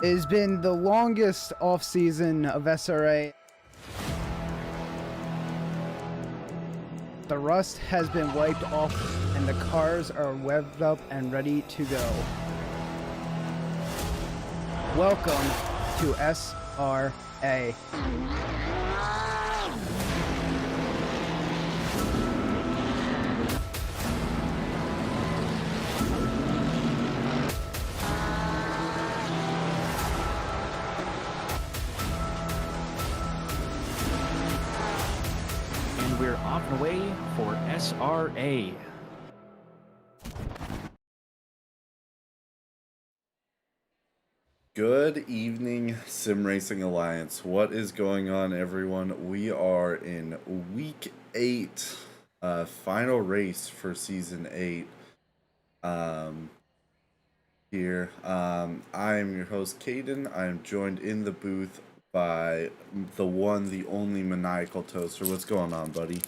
It has been the longest off-season of SRA. The rust has been wiped off and the cars are revved up and ready to go. Welcome to SRA. And we're off and away for SRA. Good evening, Sim Racing Alliance. What is going on, everyone? We are in week 8, final race for season 8. Here, I am your host, Caden. I am joined in the booth by the one, the only Maniacal Toaster. What's going on, buddy?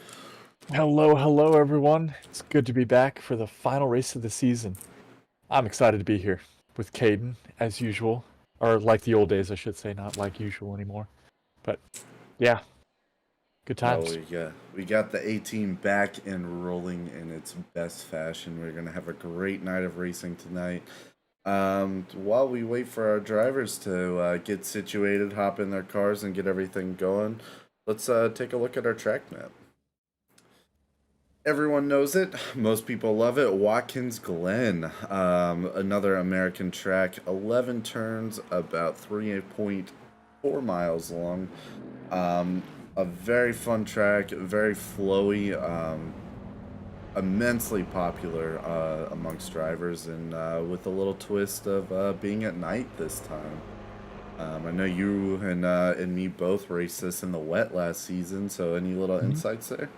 Hello, everyone. It's good to be back for the final race of the season. I'm excited to be here with Caden, as usual. Or like the old days, I should say, not like usual anymore. But, yeah. Good times. We got the A-Team back and rolling in its best fashion. We're going to have a great night of racing tonight. While we wait for our drivers to get situated, hop in their cars, and get everything going, let's take a look at our track map. Everyone knows it. Most people love it. Watkins, Glen, another American track. 11 turns, about 3.4 miles long. A very fun track, very flowy, immensely popular amongst drivers, and with a little twist of being at night this time. I know you and me both raced this in the wet last season, so any little insights there?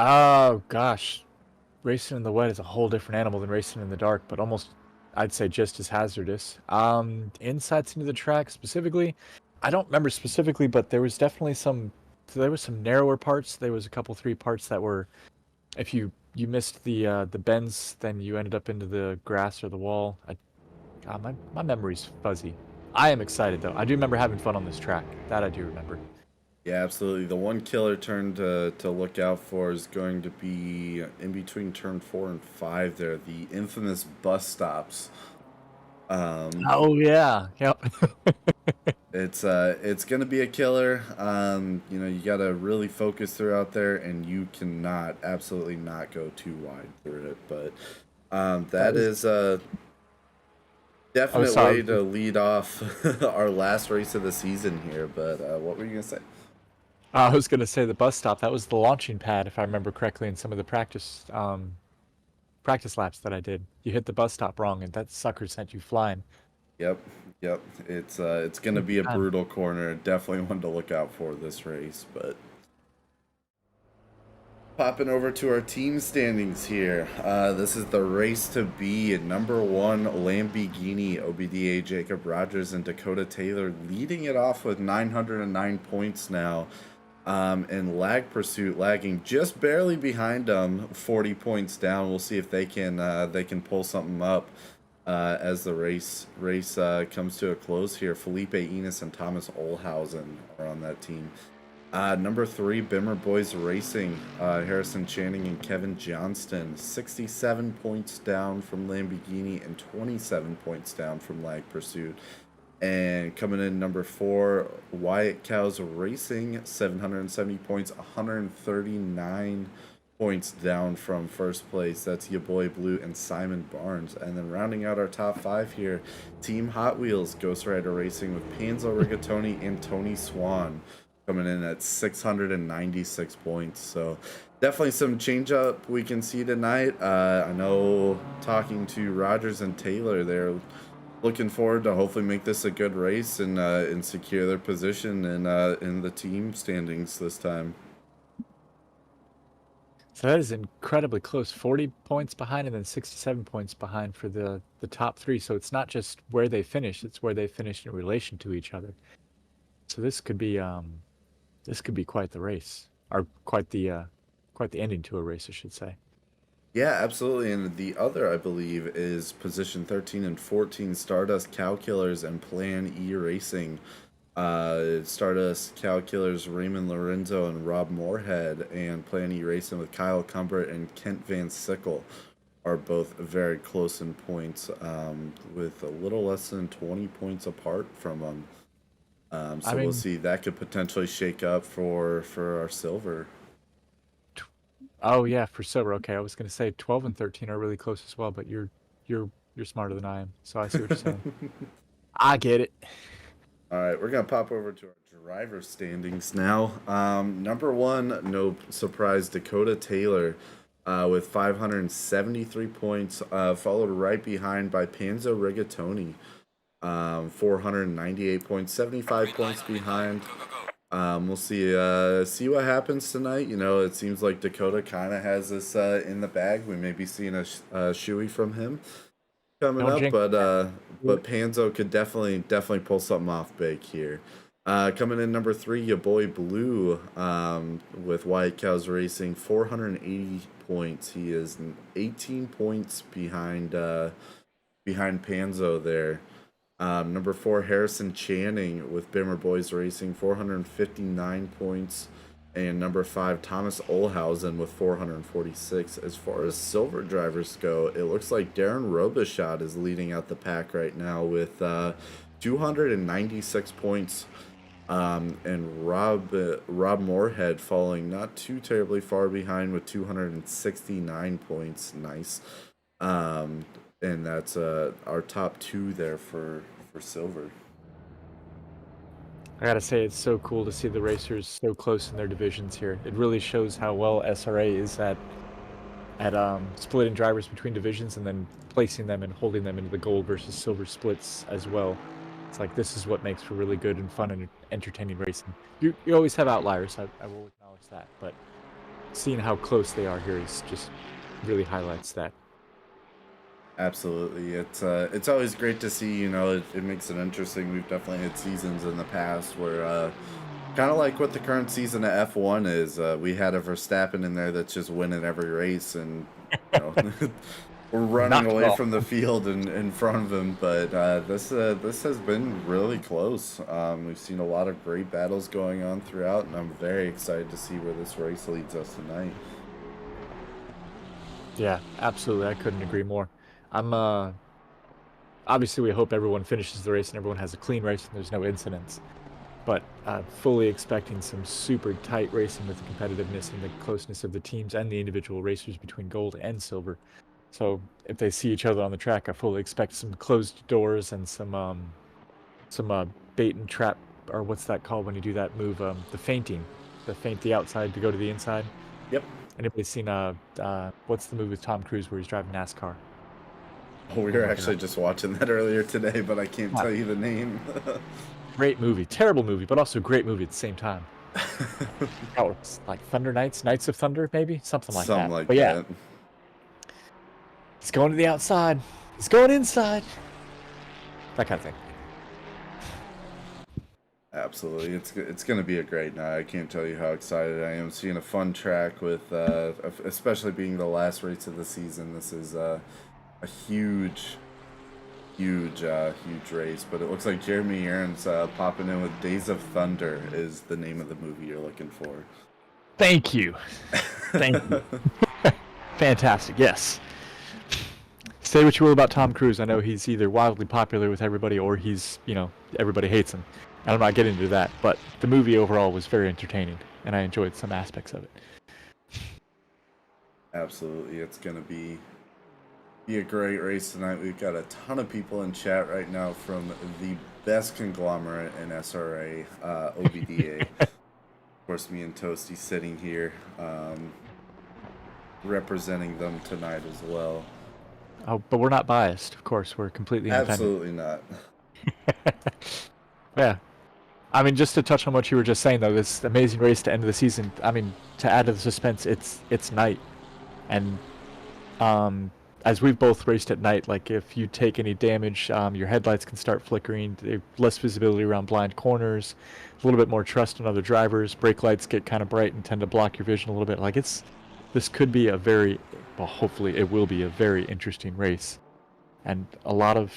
Oh, gosh. Racing in the wet is a whole different animal than racing in the dark, but almost, I'd say, just as hazardous. Insights into the track specifically, I don't remember specifically, but there was definitely some narrower parts. There was a couple, 3 parts that were, if you missed the bends, then you ended up into the grass or the wall. God, my memory's fuzzy. I am excited, though. I do remember having fun on this track. That I do remember. Yeah, absolutely. The one killer turn to look out for is going to be in between turn 4 and 5 there, the infamous bus stops. Oh, yeah. Yep. It's going to be a killer. You know, you got to really focus throughout there, and you cannot, absolutely not go too wide through it. But that is a definite way to lead off our last race of the season here. But what were you going to say? I was going to say the bus stop. That was the launching pad, if I remember correctly, in some of the practice laps that I did. You hit the bus stop wrong, and that sucker sent you flying. Yep. It's going to be a brutal corner. Definitely one to look out for this race. But popping over to our team standings here. This is the race to be number 1 Lamborghini, OBDA Jacob Rogers and Dakota Taylor leading it off with 909 points now. And Lag Pursuit lagging just barely behind them, 40 points down. We'll see if they can pull something up as the race comes to a close here. Felipe Enos and Thomas Olhausen are on that team. Number 3, Bimmer Boys Racing, Harrison Channing and Kevin Johnston, 67 points down from Lamborghini and 27 points down from Lag Pursuit. And coming in number 4, Wyatt Cows Racing, 770 points, 139 points down from first place. That's your boy Blue and Simon Barnes. And then rounding out our top 5 here, Team Hot Wheels Ghost Rider Racing with Panzo Rigatoni and Tony Swan coming in at 696 points. So definitely some change up we can see tonight. I know talking to Rogers and Taylor, they're looking forward to hopefully make this a good race and secure their position in the team standings this time. So that is incredibly close. 40 points behind and then 67 points behind for the top 3. So it's not just where they finished, it's where they finished in relation to each other. So this could be quite the race, or quite the ending to a race, I should say. Yeah, absolutely. And the other, I believe, is position 13 and 14, Stardust Calculars and Plan E Racing. Stardust Calculars, Raymond Lorenzo and Rob Moorhead, and Plan E Racing with Kyle Cumbert and Kent Van Sickle are both very close in points, with a little less than 20 points apart from them. I So we'll mean, see. That could potentially shake up for our silver. oh yeah, for silver. Okay, I was gonna say 12 and 13 are really close as well, but you're smarter than I am, so I see what you're saying. I get it. All right, we're gonna pop over to our driver standings now. Number one, no surprise, Dakota Taylor, with 573 points, followed right behind by Panzo Rigatoni, 498 points, 75 points behind. We'll see what happens tonight. You know, it seems like Dakota kind of has this in the bag. We may be seeing a shoey from him coming Don't up, jinx but Panzo could definitely pull something off big here. Coming in number three, your boy Blue, with White Cows Racing, 480 points. He is 18 points behind Panzo there. Number four, Harrison Channing with Bimmer Boys Racing, 459 points. And number five, Thomas Olhausen with 446. As far as silver drivers go, it looks like Darren Robichaud is leading out the pack right now with 296 points. And Rob Moorhead following not too terribly far behind with 269 points. Nice. And that's our top two there for silver. I gotta say, it's so cool to see the racers so close in their divisions here. It really shows how well SRA is at splitting drivers between divisions and then placing them and holding them into the gold versus silver splits as well. It's like, this is what makes for really good and fun and entertaining racing. You always have outliers, I will acknowledge that, but seeing how close they are here is just really highlights that. Absolutely, it's always great to see. You know, it makes it interesting. We've definitely had seasons in the past where, kind of like what the current season of F1 is. We had a Verstappen in there that's just winning every race, and you know, we're running away from the field in front of him. But this has been really close. We've seen a lot of great battles going on throughout, and I'm very excited to see where this race leads us tonight. Yeah, absolutely. I couldn't agree more. I'm obviously we hope everyone finishes the race and everyone has a clean race and there's no incidents. But fully expecting some super tight racing with the competitiveness and the closeness of the teams and the individual racers between gold and silver. So if they see each other on the track, I fully expect some closed doors and some bait and trap, or what's that called when you do that move? The feinting, feint the outside to go to the inside. Yep. Anybody seen what's the move with Tom Cruise where he's driving NASCAR? We were actually just watching that earlier today, but I can't tell you the name. Great movie, terrible movie, but also great movie at the same time. Oh, it's like Thunder Knights, Knights of Thunder, maybe something like that. But yeah, he's going to the outside. He's going inside. That kind of thing. Absolutely, it's going to be a great night. I can't tell you how excited I am. Seeing a fun track with, especially being the last race of the season. This is a huge race. But it looks like Jeremy Aaron's popping in with Days of Thunder is the name of the movie you're looking for. Thank you. Thank you. Fantastic. Yes. Say what you will about Tom Cruise. I know he's either wildly popular with everybody or he's, everybody hates him. And I'm not getting into that, but the movie overall was very entertaining, and I enjoyed some aspects of it. Absolutely. It's going to be a great race tonight. We've got a ton of people in chat right now from the best conglomerate in SRA, OBDA. Of course, me and Toasty sitting here, representing them tonight as well. Oh, but we're not biased, of course. We're completely independent. Absolutely not. Yeah. I mean, just to touch on what you were just saying, though, this amazing race to end of the season, I mean, to add to the suspense, it's night. And as we've both raced at night, like, if you take any damage, your headlights can start flickering, less visibility around blind corners, a little bit more trust in other drivers, brake lights get kind of bright and tend to block your vision a little bit. Like, this could be a very well, hopefully it will be a very interesting race, and a lot of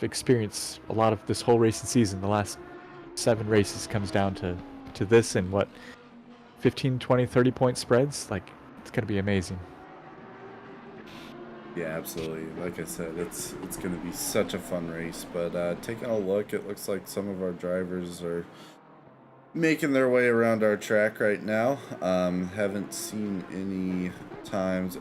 experience. A lot of this whole racing season, the last 7 races, comes down to this, and what, 15, 20, 30 point spreads. Like, it's gonna be amazing. Yeah, absolutely. Like I said, it's going to be such a fun race. But taking a look, it looks like some of our drivers are making their way around our track right now. Haven't seen any times.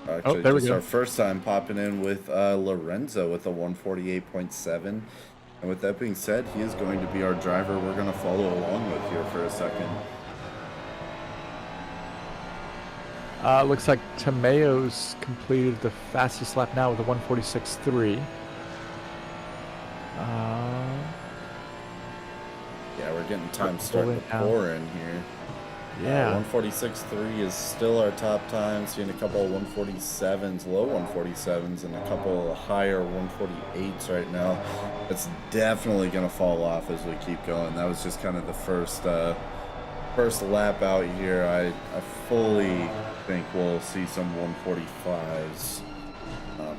Actually, there we just go. our first time popping in with Lorenzo with a 148.7. And with that being said, he is going to be our driver we're going to follow along with here for a second. Looks like Tomeo's completed the fastest lap now with a 146.3. Yeah, we're getting time starting to pour in here. Yeah. 146.3 is still our top time. Seeing a couple of 147s, low 147s, and a couple of higher 148s right now. It's definitely going to fall off as we keep going. That was just kind of the first lap out here. I fully think we'll see some 145s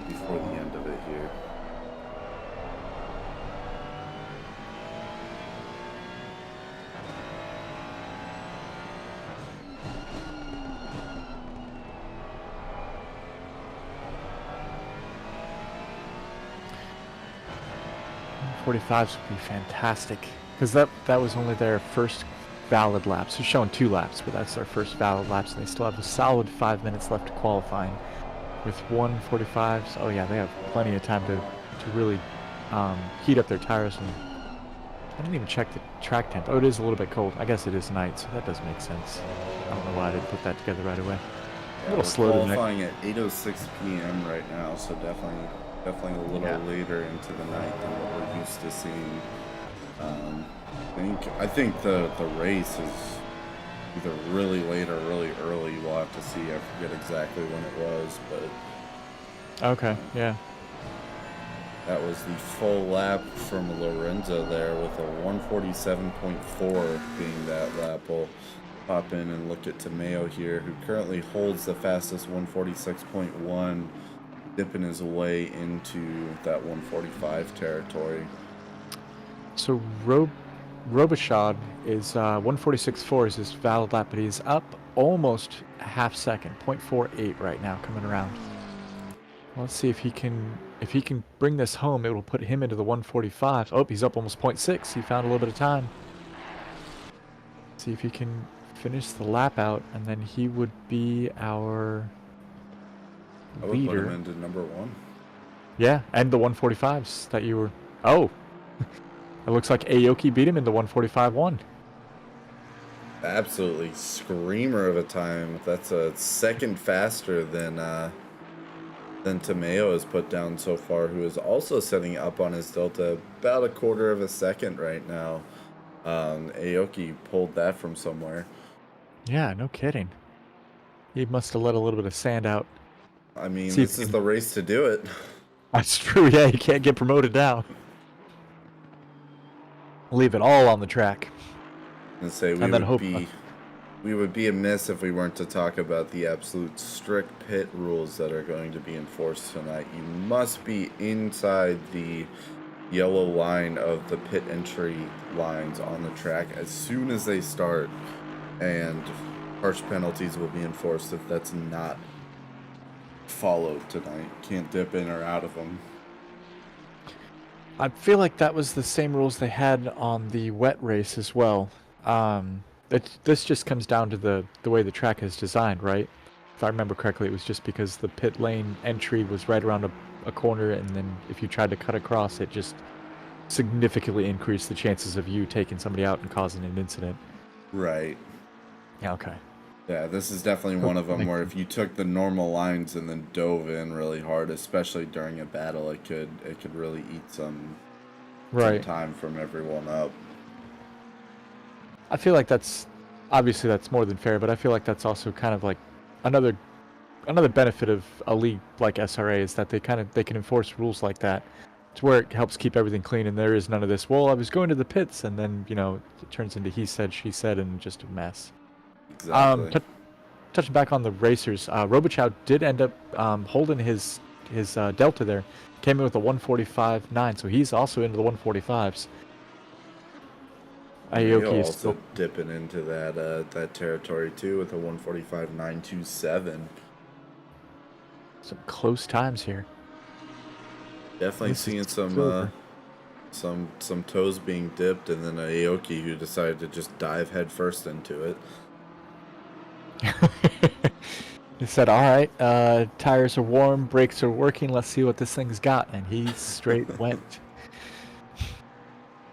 before the end of it here. .45s would be fantastic, because that was only their first valid laps. They're showing 2 laps, but that's their first valid laps, and they still have a solid 5 minutes left to qualifying. With 145s, oh yeah, they have plenty of time to really heat up their tires. And I didn't even check the track temp. Oh, it is a little bit cold. I guess it is night, so that does make sense. I don't know why I didn't put that together right away. Yeah, a little slow tonight. Qualifying at 8:06 p.m. right now, so definitely a little later into the night than what we're used to seeing. I think the race is either really late or really early. We'll have to see. I forget exactly when it was, but okay, yeah. That was the full lap from Lorenzo there with a 147.4 being that lap. We'll pop in and look at Tomeo here, who currently holds the fastest 146.1, dipping his way into that 145 territory. So Robichaud is 146.4 is his valid lap, but he's up almost a half second, 0.48 right now coming around. Let's see if he can bring this home. It will put him into the 145. Oh, he's up almost 0.6. He found a little bit of time. See if he can finish the lap out, and then he would be our I would leader. put him into number 1. Yeah, and the 145s that you were. Oh, it looks like Aoki beat him in the 145.1. Absolutely screamer of a time. That's a second faster than Tomeo has put down so far, who is also setting up on his delta about a quarter of a second right now. Aoki pulled that from somewhere. Yeah, no kidding. He must have let a little bit of sand out. I mean, this is the race to do it. That's true, yeah, you can't get promoted now. Leave it all on the track. And say we would be amiss if we weren't to talk about the absolute strict pit rules that are going to be enforced tonight. You must be inside the yellow line of the pit entry lines on the track as soon as they start, and harsh penalties will be enforced if that's not followed tonight. Can't dip in or out of them. I feel like that was the same rules they had on the wet race as well. This just comes down to the way the track is designed, right? If I remember correctly, it was just because the pit lane entry was right around a corner, and then if you tried to cut across, it just significantly increased the chances of you taking somebody out and causing an incident. Right. Yeah, okay. Yeah, this is definitely one of them where if you took the normal lines and then dove in really hard, especially during a battle, it could really eat some time from everyone up. I feel like that's more than fair, but I feel like that's also kind of like another benefit of a league like SRA is that they can enforce rules like that to where it helps keep everything clean, and there is none of this, well, I was going to the pits, and then, it turns into he said, she said, and just a mess. Exactly. touching back on the racers, Robichow did end up holding his delta there. Came in with a 145.9, so he's also into the 145s. He'll Aoki is also still dipping into that territory too with a 145.927. some close times here. Definitely This is seeing silver. some toes being dipped, and then Aoki who decided to just dive headfirst into it. He said, "All right, tires are warm, brakes are working. Let's see what this thing's got," and he straight went.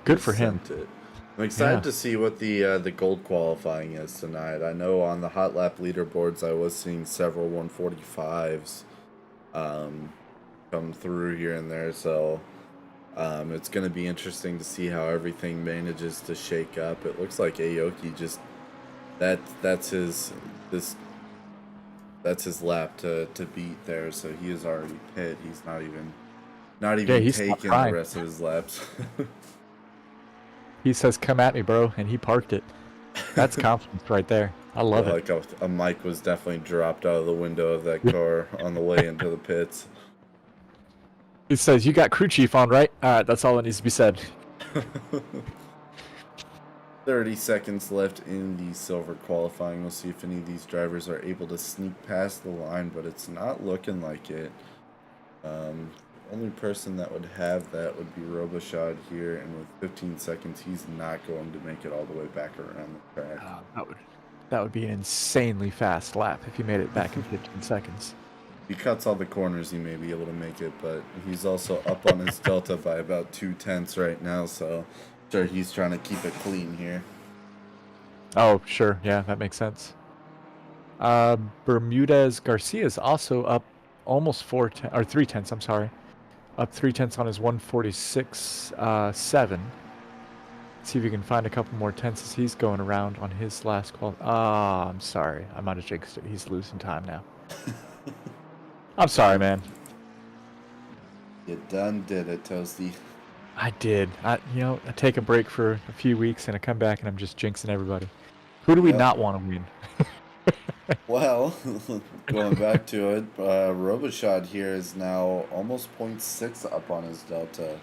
Good Just for him. sent it. I'm excited Yeah. to see what the gold qualifying is tonight. I know on the hot lap leaderboards I was seeing several 145s come through here and there, so it's going to be interesting to see how everything manages to shake up. It looks like Aoki just that's his lap to beat there, so he is already pit. He's not even he's not taking the trying. rest of his laps. He says, "Come at me, bro," and he parked it. That's confidence right there. I love it. Like a mic was definitely dropped out of the window of that car on the way into the pits. He says, "You got crew chief on, right? All right, that's all that needs to be said." 30 seconds left in the silver qualifying. We'll see if any of these drivers are able to sneak past the line, but it's not looking like it. Only person that would have that would be Robichaud here, and with 15 seconds, he's not going to make it all the way back around the track. That would be an insanely fast lap if he made it back in 15 seconds. If he cuts all the corners, he may be able to make it, but he's also up on his delta by about 2/10 right now, so sure he's trying to keep it clean here. Oh, sure. Yeah, that makes sense. Bermudez Garcia is also up almost 3/10. I'm sorry. Up 3/10 on his 146.7. See if we can find a couple more tenths as he's going around on his last qual. Ah, I'm sorry. I might have jinxed it. He's losing time now. I'm sorry, man. You done did it, Toasty. I did. I take a break for a few weeks and I come back and I'm just jinxing everybody. Who do we Yep. not want to win? Well, going back to it, Robichaud here is now almost 0.6 up on his delta.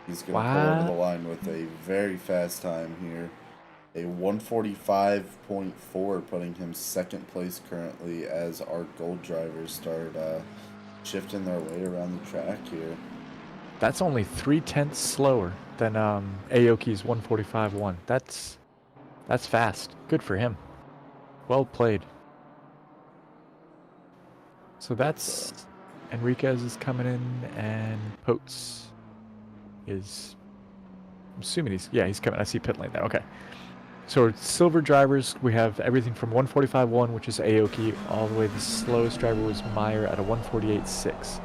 He's going to pull over the line with a very fast time here. A 145.4, putting him second place currently as our gold drivers start shifting their way around the track here. That's only 3/10 slower than Aoki's 145.1. That's fast. Good for him. Well played. So that's Enriquez is coming in, and Potes is. I'm assuming he's coming. I see pit lane there. Okay. So silver drivers, we have everything from 145.1, which is Aoki, all the way the slowest driver was Meyer at a 148.6.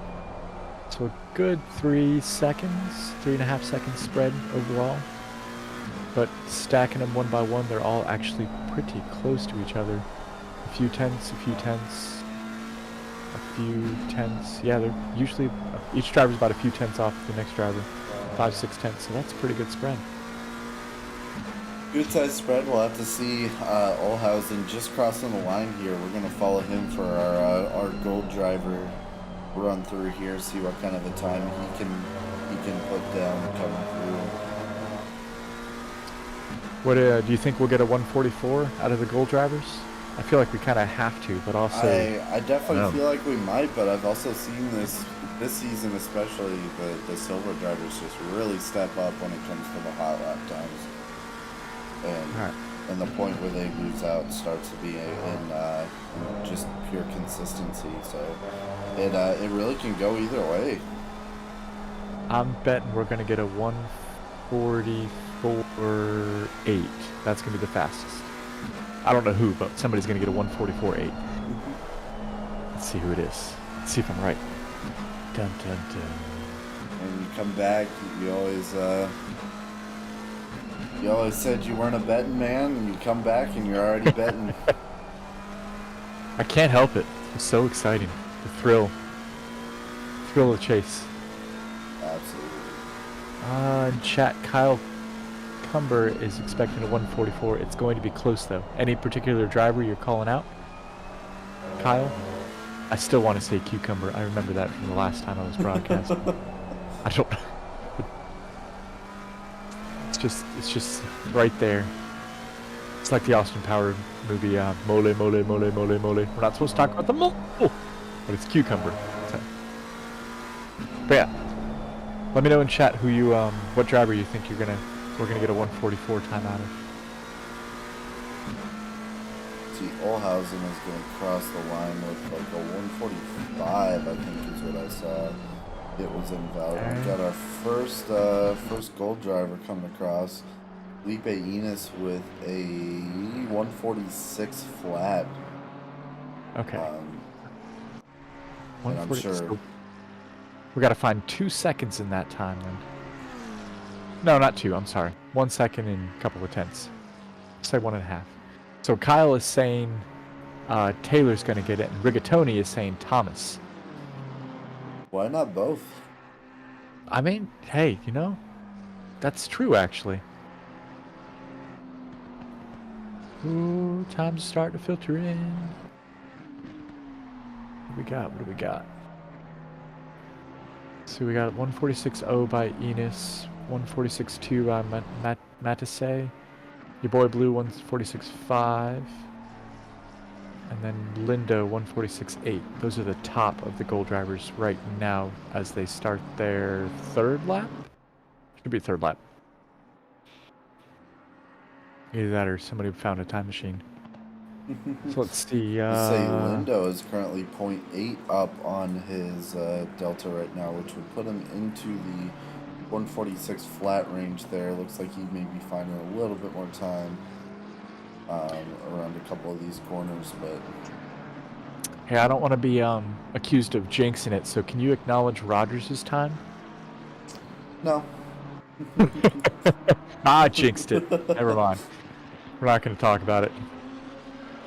So a good 3.5 seconds spread overall. But stacking them one by one, they're all actually pretty close to each other. A few tenths, a few tenths. Yeah, they're usually, each driver's about a few tenths off the next driver. 5-6 tenths, so that's a pretty good spread. Good size spread. We'll have to see Olhausen just crossing the line here. We're going to follow him for our gold driver run through here, see what kind of a time he can put down coming through. What do you think we'll get a 144 out of the gold drivers? I feel like we kind of have to, but also I definitely feel like we might, but I've also seen this season, especially the silver drivers just really step up when it comes to the hot lap times, and the point where they lose out starts to be in just pure consistency. So it really can go either way. I'm betting we're gonna get a 144.8. That's gonna be the fastest. I don't know who, but somebody's going to get a 144.8. Let's see who it is. Let's see if I'm right. Dun, dun, dun. When you come back, you always said you weren't a betting man, and you come back and you're already betting. I can't help it. It's so exciting. The thrill of the chase. Absolutely. In chat, Kyle Cumber is expecting a 144. It's going to be close, though. Any particular driver you're calling out? Kyle. I still want to say cucumber. I remember that from the last time I was broadcasting. I don't. It's just right there. It's like the Austin Power movie, mole, mole, mole, mole, mole. We're not supposed to talk about the mole, but it's cucumber. So. But yeah, let me know in chat who you, what driver you think we're gonna get a 144 time out of. See, Olhausen is going to cross the line with like a 145, I think is what I saw. It was invalid. We got our first gold driver coming across. Felipe Enos with a 146 flat. Okay. And I'm sure. So we got to find 2 seconds in that time then. No, not 2. I'm sorry. 1 second and a couple of tenths. Say 1.5. So Kyle is saying Taylor's going to get it, and Rigatoni is saying Thomas. Why not both? I mean, hey, you know, that's true actually. Ooh, time to start to filter in. What do we got? What do we got? So we got 146.0 by Enos, 146.2 by Matisse. Your boy Blue 146.5, and then Lindo 146.8. Those are the top of the gold drivers right now as they start their third lap. Should be third lap. Either that or somebody found a time machine. So let's see. You say Lindo is currently 0.8 up on his Delta right now, which would put him into the 146 flat range there. Looks like he may be finding a little bit more time around a couple of these corners, but hey, I don't want to be accused of jinxing it, so can you acknowledge Rogers' time? no. I jinxed it. Never mind. We're not going to talk about it.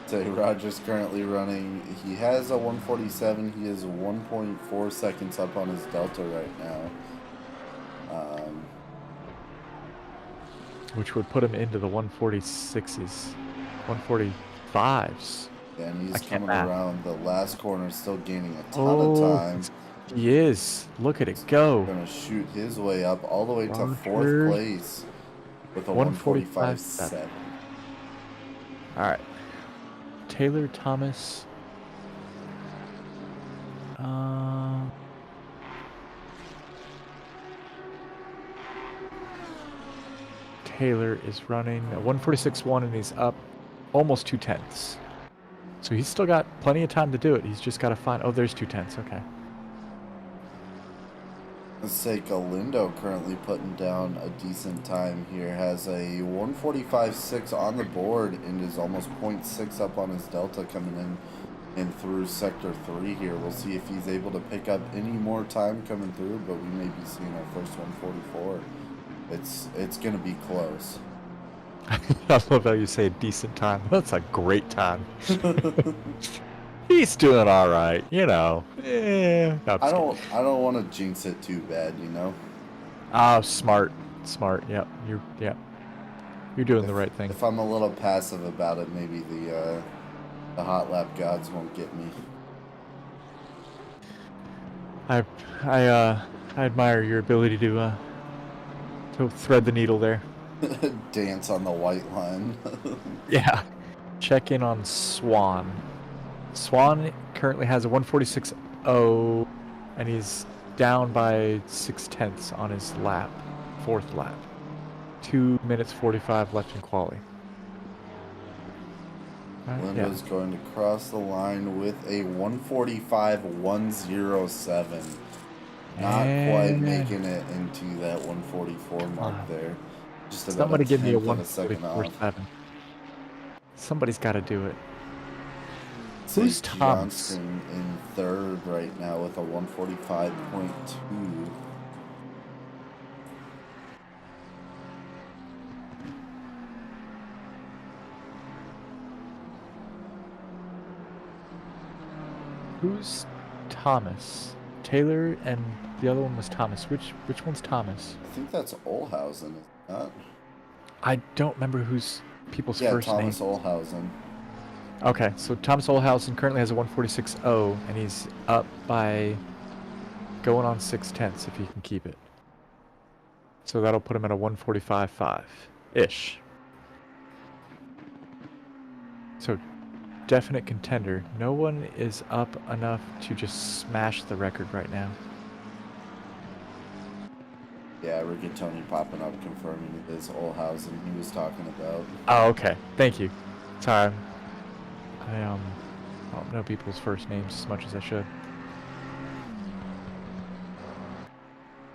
Say Rogers currently running. He has a 147. He is 1.4 seconds up on his Delta right now. Which would put him into the 146s, 145s. And he's coming around the last corner, still gaining a ton of time. He is. Look at it go. Going to shoot his way up all the way to 4th place with a 145.7. All right. Taylor Thomas. Taylor is running a 146.1 and he's up almost 2 tenths. So he's still got plenty of time to do it. He's just got to find. Oh, there's 2 tenths. Okay. Let's say Galindo currently putting down a decent time here. Has a 145.6 on the board and is almost 0.6 up on his Delta coming in and through Sector 3 here. We'll see if he's able to pick up any more time coming through, but we may be seeing our first 144. It's going to be close. I love how you say a decent time. That's a great time. He's doing all right, you know. I don't want to jinx it too bad, you know. Oh, smart. Yep, you're doing the right thing. If I'm a little passive about it, maybe the hot lap gods won't get me. I admire your ability to thread the needle there. Dance on the white line. Yeah. Check in on Swan. Swan currently has a 146.0 and he's down by 6 tenths on his lap, 4th lap. 2 minutes 45 left in quali. Linda's going to cross the line with a 145.107. Not quite making it into that 144 mark there. Just about somebody give me a 144.7. Somebody's got to do it. Say Who's Thomas? Johnston in 3rd right now with a 145.2. Who's Thomas? Taylor and the other one was Thomas. Which one's Thomas? I think that's Olhausen, is it not? I don't remember who's people's first Thomas name. Olhausen. Okay, so Thomas Olhausen currently has a 146.0, and he's up by going on 6/10 if he can keep it. So that'll put him at a 145.5-ish. So definite contender. No one is up enough to just smash the record right now. Yeah, Rigatoni popping up confirming it is Olhausen he was talking about. Oh, okay. Thank you. Sorry. I don't know people's first names as much as I should.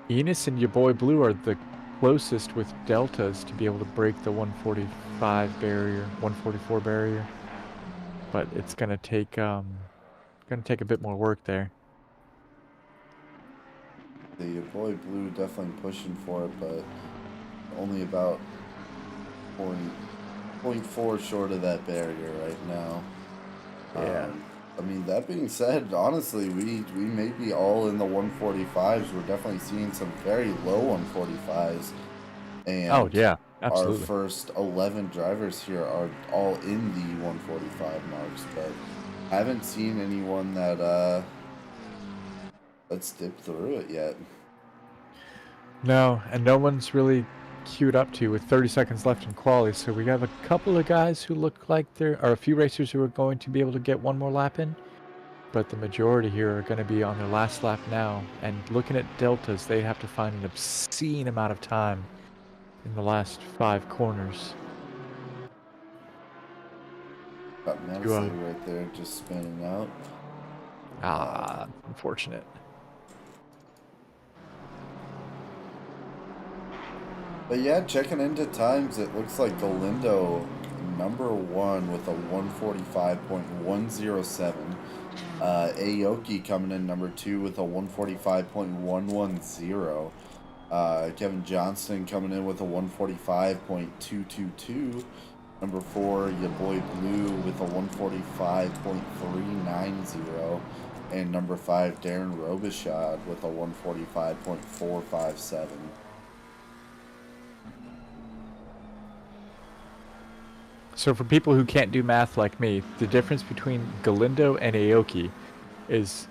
Enos and your boy Blue are the closest with deltas to be able to break the 145 barrier, 144 barrier. But it's gonna take a bit more work there. The boy Blue definitely pushing for it, but only about 0.4 short of that barrier right now. Yeah. I mean, that being said, honestly, we may be all in the 145s. We're definitely seeing some very low 145s. And Oh yeah, our absolutely. first 11 drivers here are all in the 145 marks, but I haven't seen anyone that that's dipped through it yet. No, and no one's really queued up to with 30 seconds left in quali. So we have a couple of guys who look like there are a few racers who are going to be able to get one more lap in, but the majority here are going to be on their last lap now. And looking at deltas, they have to find an obscene amount of time in the last 5 corners. Got Madison right there just spinning out. Unfortunate. But yeah, checking into times, it looks like Galindo number 1 with a 145.107. Aoki coming in number 2 with a 145.110. Kevin Johnston coming in with a 145.222. Number 4, your boy Blue with a 145.390. And number 5, Darren Robichaud with a 145.457. So for people who can't do math like me, the difference between Galindo and Aoki is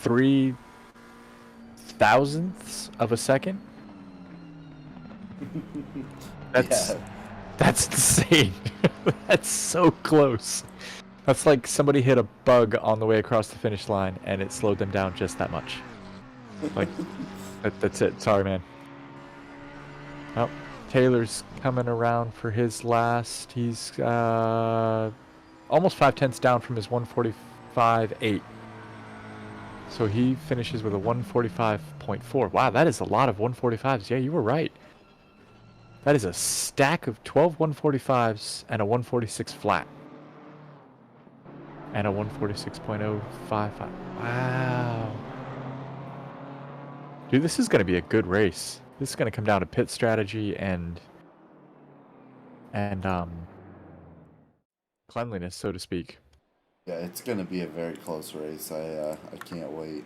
3/1000ths of a second. That's insane. That's so close. That's like somebody hit a bug on the way across the finish line and it slowed them down just that much. Like that's it. Sorry, man. Oh, Taylor's coming around for his last. He's almost 5/10ths down from his 145.8. So he finishes with a 145.4. Wow, that is a lot of 145s. Yeah, you were right. That is a stack of 12 145s and a 146 flat. And a 146.055. Wow. Dude, this is going to be a good race. This is going to come down to pit strategy and cleanliness, so to speak. Yeah, it's going to be a very close race. I can't wait.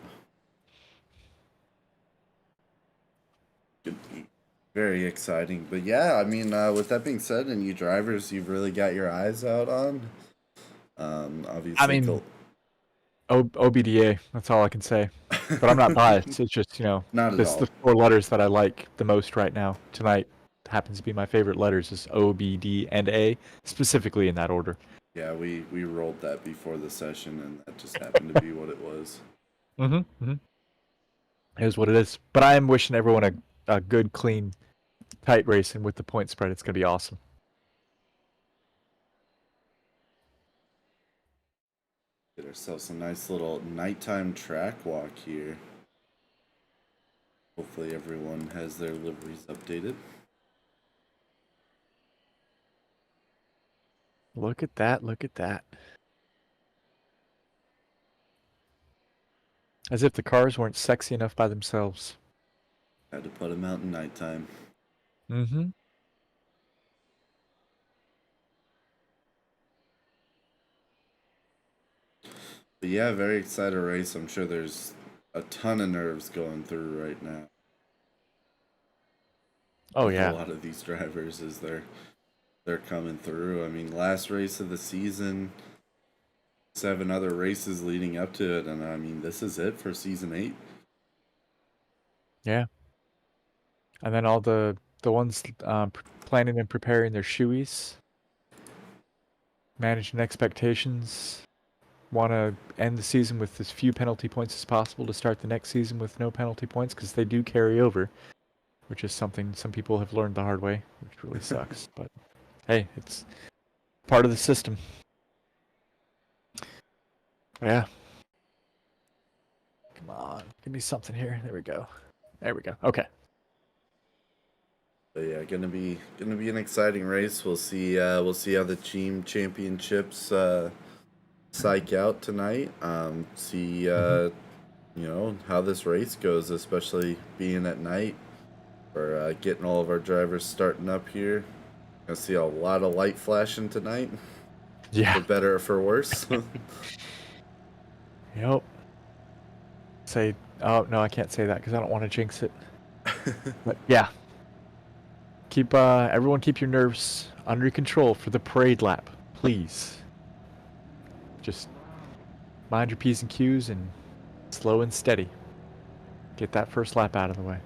Very exciting. But yeah, I mean, with that being said, and you drivers you've really got your eyes out on, obviously... I mean, OBDA, that's all I can say. But I'm not biased. It's just, Not at all. The 4 letters that I like the most right now. Tonight happens to be my favorite letters is O, B, D, and A, specifically in that order. Yeah, we rolled that before the session, and that just happened to be what it was. It is what it is. But I am wishing everyone a good, clean, tight race, and with the point spread, it's going to be awesome. Get ourselves a nice little nighttime track walk here. Hopefully everyone has their liveries updated. Look at that, look at that. As if the cars weren't sexy enough by themselves. Had to put them out in nighttime. But yeah, very excited race. I'm sure there's a ton of nerves going through right now. Oh, yeah. A lot of these drivers, is there? they're coming through. I mean, last race of the season, 7 other races leading up to it, and I mean, this is it for season 8. Yeah. And then all the ones planning and preparing their shoeies, managing expectations, want to end the season with as few penalty points as possible to start the next season with no penalty points, because they do carry over, which is something some people have learned the hard way, which really sucks. But hey, it's part of the system. Yeah. Come on, give me something here. There we go. There we go. Okay. But yeah, gonna be an exciting race. We'll see how the team championships psych out tonight. See you know, how this race goes, especially being at night. We're getting all of our drivers starting up here. Gonna see a lot of light flashing tonight. Yeah. For better or for worse. Yep. Oh no, I can't say that because I don't want to jinx it. But yeah. Keep everyone keep your nerves under control for the parade lap, please. Just mind your P's and Q's and slow and steady. Get that first lap out of the way.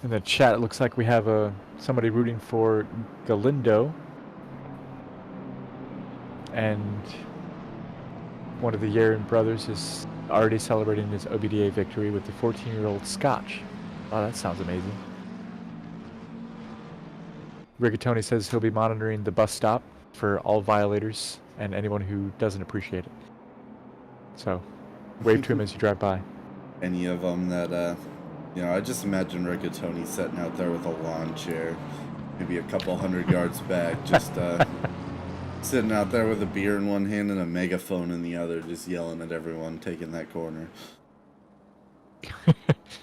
In the chat, it looks like we have somebody rooting for Galindo, and one of the Yarin brothers is already celebrating his OBDA victory with the 14-year-old Scotch. Oh, that sounds amazing. Rigatoni says he'll be monitoring the bus stop for all violators and anyone who doesn't appreciate it. So, wave to him as you drive by. Any of them that, you know, I just imagine Rigatoni sitting out there with a lawn chair, maybe a couple 100 yards back, just sitting out there with a beer in one hand and a megaphone in the other, just yelling at everyone taking that corner.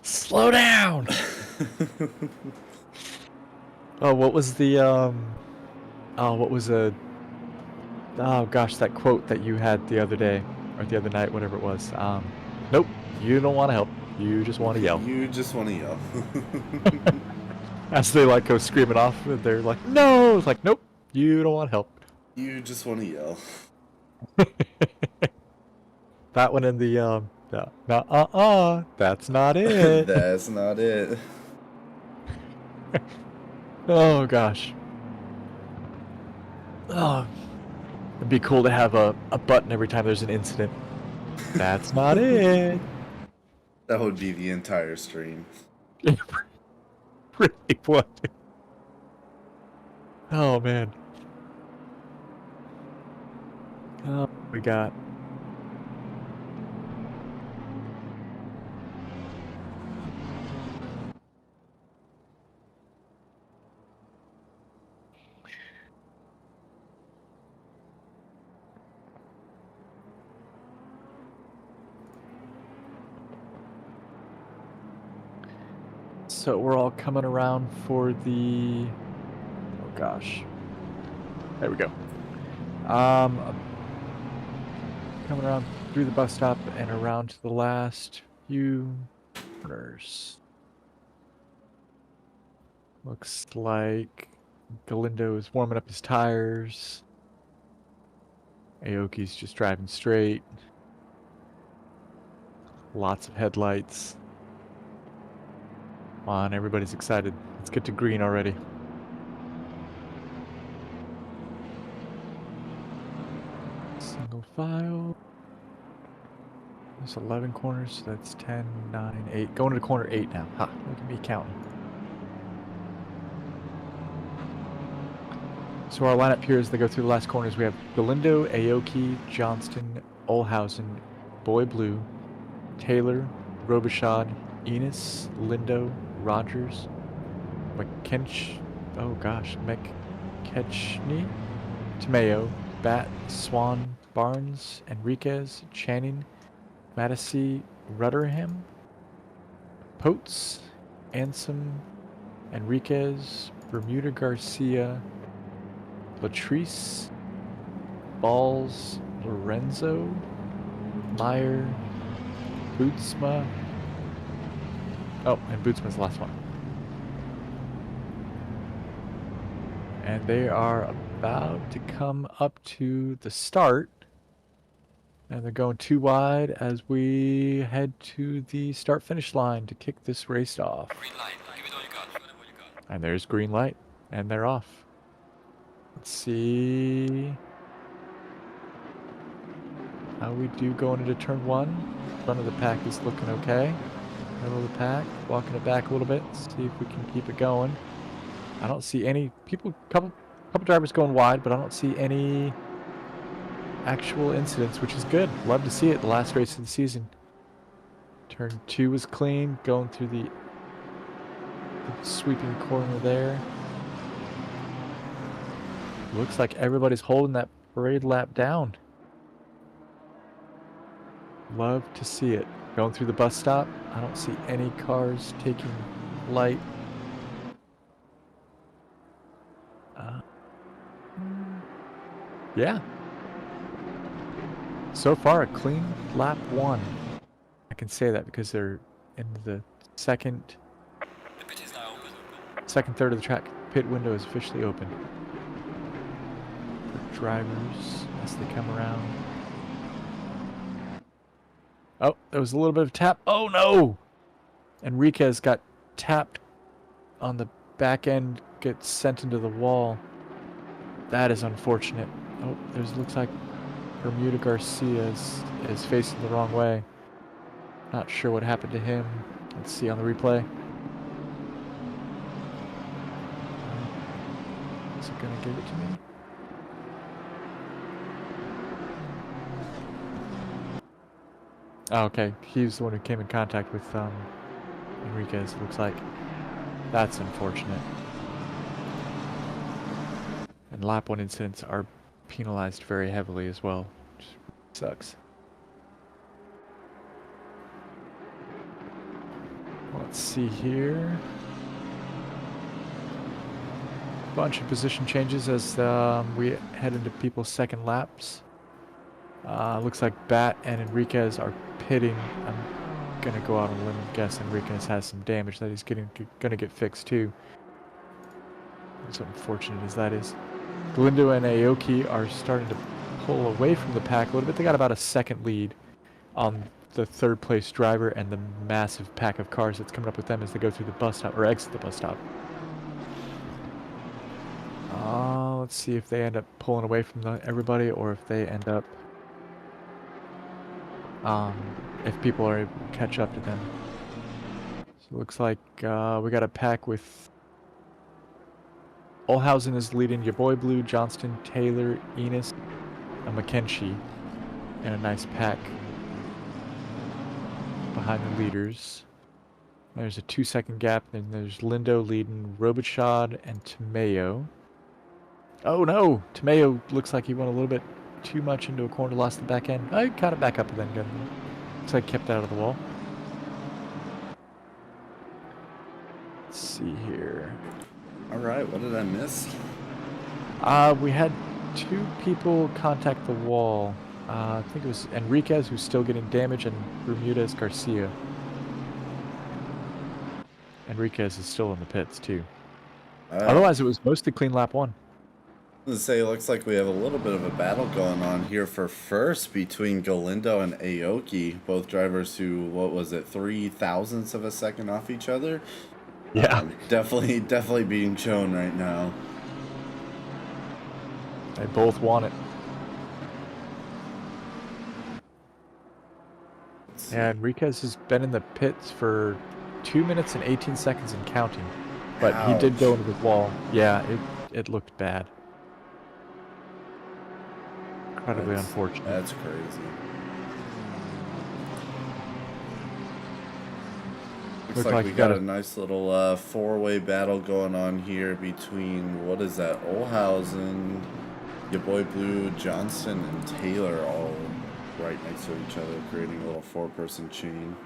Slow down! Oh, what was the, oh gosh, that quote that you had the other day, or the other night, whatever it was. Nope, you don't want to help. You just want to yell. You just want to yell. As they like go screaming off, they're like, no! It's like, nope, you don't want help. You just want to yell. That one in the, that's not it. That's not it. Oh gosh. Oh, it'd be cool to have a button every time there's an incident. That's not it. That would be the entire stream. It really would. Oh man. Oh, we got. So we're all coming around for the, oh gosh, there we go. Coming around through the bus stop and around to the last few corners. Looks like Galindo is warming up his tires. Aoki's just driving straight. Lots of headlights. Come on, everybody's excited. Let's get to green already. Single file. There's 11 corners, so that's 10, 9, 8. Going to corner 8 now. Ha, look at me counting. So our lineup here as they go through the last corners, we have Galindo, Aoki, Johnston, Olhausen, Boy Blue, Taylor, Robichaud, Enos, Lindo, Rogers, McKench, oh gosh, McKechnie, Tomeo, Bat, Swan, Barnes, Enriquez, Channing, Matissey, Rudderham, Potes, Ansom, Enriquez, Bermuda Garcia, Latrice, Balls, Lorenzo, Meyer, Bootsma, Oh, and Bootsman's the last one. And they are about to come up to the start. And they're going too wide as we head to the start-finish line to kick this race off. Green light. Give it all you got. Give it all you got. And there's green light, and they're off. Let's see how we do going into turn 1. Front of the pack is looking okay. Middle of the pack, walking it back a little bit. See if we can keep it going. I don't see any people. Couple drivers going wide, but I don't see any actual incidents, which is good. Love to see it. The last race of the season. Turn 2 was clean, going through the sweeping corner there. Looks like everybody's holding that parade lap down. Love to see it. Going through the bus stop, I don't see any cars taking light. Yeah. So far, a clean lap 1. I can say that because they're in the second The pit is now open. second third of the track. Pit window is officially open for drivers as they come around. Oh, there was a little bit of tap. Oh no! Enriquez got tapped on the back end, gets sent into the wall. That is unfortunate. Oh, looks like Bermuda Garcia is facing the wrong way. Not sure what happened to him. Let's see on the replay. Is it gonna give it to me? Oh, okay. He's the one who came in contact with Enriquez, it looks like. That's unfortunate. And lap 1 incidents are penalized very heavily as well, which sucks. Let's see here. Bunch of position changes as we head into people's second laps. Looks like Bat and Enriquez are pitting. I'm gonna go out on a limb and guess Enriquez has some damage that he's gonna get fixed too. As unfortunate as that is. Galindo and Aoki are starting to pull away from the pack a little bit. They got about a second lead on the third place driver and the massive pack of cars that's coming up with them as they go through the bus stop or exit the bus stop. Let's see if they end up pulling away from everybody or if they end up if people are able to catch up to them. So it looks like we got a pack with Olhausen is leading, your boy Blue, Johnston, Taylor, Enos, and McKenzie, and a nice pack behind the leaders. There's a 2-second gap, and there's Lindo leading Robichaud and Tamayo. Oh no! Tamayo looks like he went a little bit too much into a corner, lost the back end. I got it back up and then got, looks like kept out of the wall. Let's see here. Alright, what did I miss? We had 2 people contact the wall. I think it was Enriquez, who's still getting damage, and Bermudez Garcia. Enriquez is still in the pits, too. Otherwise, it was mostly clean lap 1. I was gonna say, it looks like we have a little bit of a battle going on here for first between Galindo and Aoki, both drivers who, what was it, 0.003 of a second off each other? Yeah. Definitely being shown right now. They both want it. Yeah, Enriquez has been in the pits for 2 minutes and 18 seconds and counting. But he did go into the wall. Yeah, it looked bad. Incredibly unfortunate. That's crazy. Looks like we got a nice little 4-way battle going on here between, what is that, Olhausen, your boy Blue, Johnston, and Taylor all right next to each other, creating a little 4-person chain.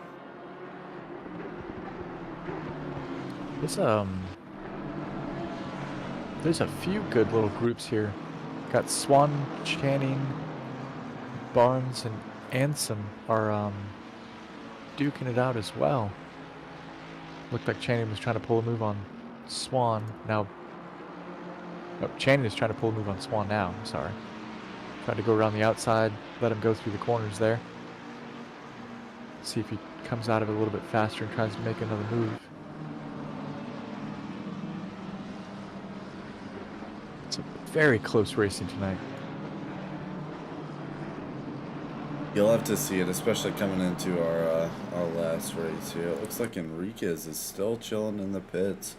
There's a few good little groups here. Got Swan, Channing, Barnes, and Ansom are duking it out as well. Looked like Channing was trying to pull a move on Swan. Now, oh, Channing is trying to pull a move on Swan now. I'm sorry. Tried to go around the outside, let him go through the corners there. See if he comes out of it a little bit faster and tries to make another move. It's a very close racing tonight. You'll have to see it, especially coming into our last race here. It looks like Enriquez is still chilling in the pits.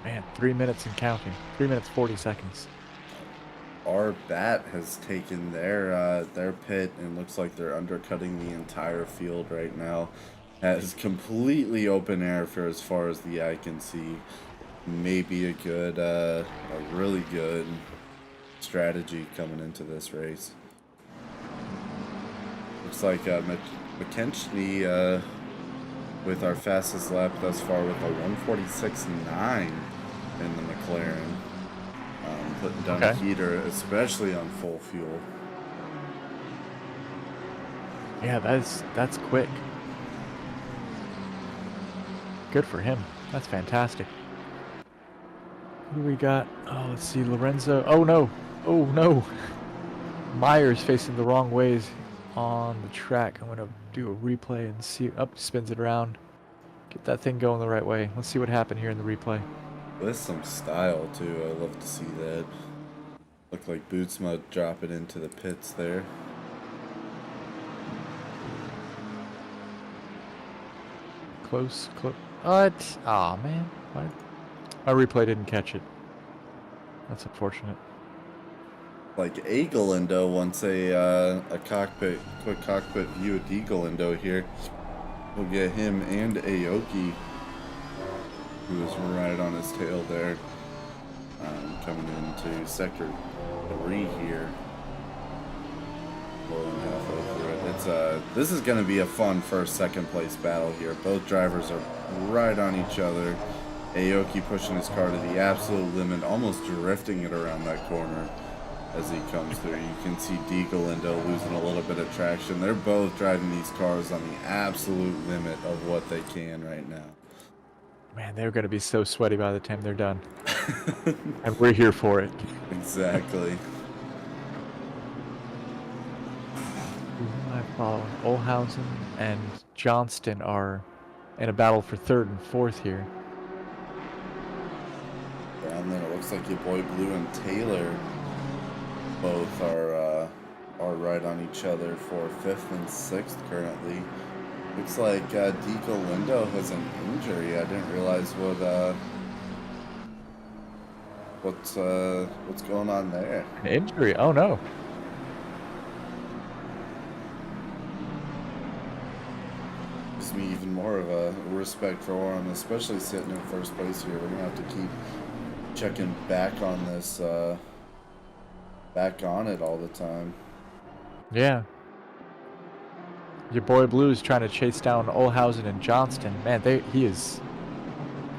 Man, 3 minutes and counting. 3 minutes 40 seconds. Our bat has taken their pit and looks like they're undercutting the entire field right now. Has completely open air for as far as the eye can see. Maybe a really good strategy coming into this race. Looks like McKenzie with our fastest lap thus far with a 146.9 in the McLaren. Putting down a heater, especially on full fuel. Yeah, that's quick. Good for him. That's fantastic. Who do we got? Oh, let's see, Lorenzo. Oh no! Oh no! Myers facing the wrong ways on the track. I'm gonna do a replay and see. Up, spins it around. Get that thing going the right way. Let's see what happened here in the replay. With some style too. I love to see that. Look like Bootsma drop it into the pits there. Close. What? Aw, man. What? My replay didn't catch it. That's unfortunate. Like A Galindo wants a quick cockpit view of D Galindo here. We'll get him and Aoki, who is right on his tail there, coming into sector 3 here. Pulling halfway through it. This is going to be a fun first, second place battle here. Both drivers are right on each other. Aoki pushing his car to the absolute limit, almost drifting it around that corner as he comes through. You can see D Galindo losing a little bit of traction. They're both driving these cars on the absolute limit of what they can right now. Man, they're going to be so sweaty by the time they're done. And we're here for it. Exactly. I follow. Olhausen and Johnston are in a battle for third and fourth here. And then it looks like your boy Blue and Taylor both are right on each other for 5th and 6th currently. Looks like D Galindo has an injury. I didn't realize what's going on there. An injury? Oh no. Gives me even more of a respect for Oram, especially sitting in first place here. We're gonna have to keep checking back on this, back on it all the time. Yeah. Your boy Blue is trying to chase down Olhausen and Johnston. Man, he is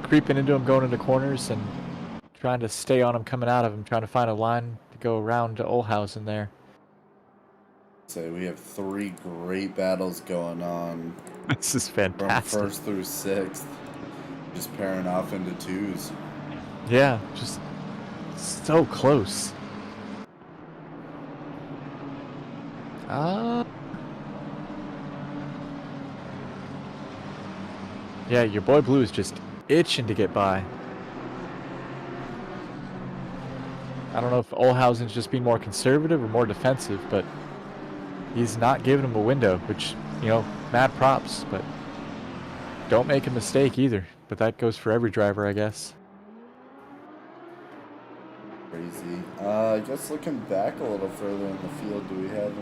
creeping into him, going into corners, and trying to stay on him, coming out of him, trying to find a line to go around to Olhausen there. So we have 3 great battles going on. This is fantastic. From 1st through 6th. Just pairing off into 2s. Yeah, just so close. Yeah, your boy Blue is just itching to get by. I don't know if Olhausen's just being more conservative or more defensive, but he's not giving him a window, which, you know, mad props, but don't make a mistake either. But that goes for every driver, I guess. Crazy. I guess looking back a little further in the field, do we have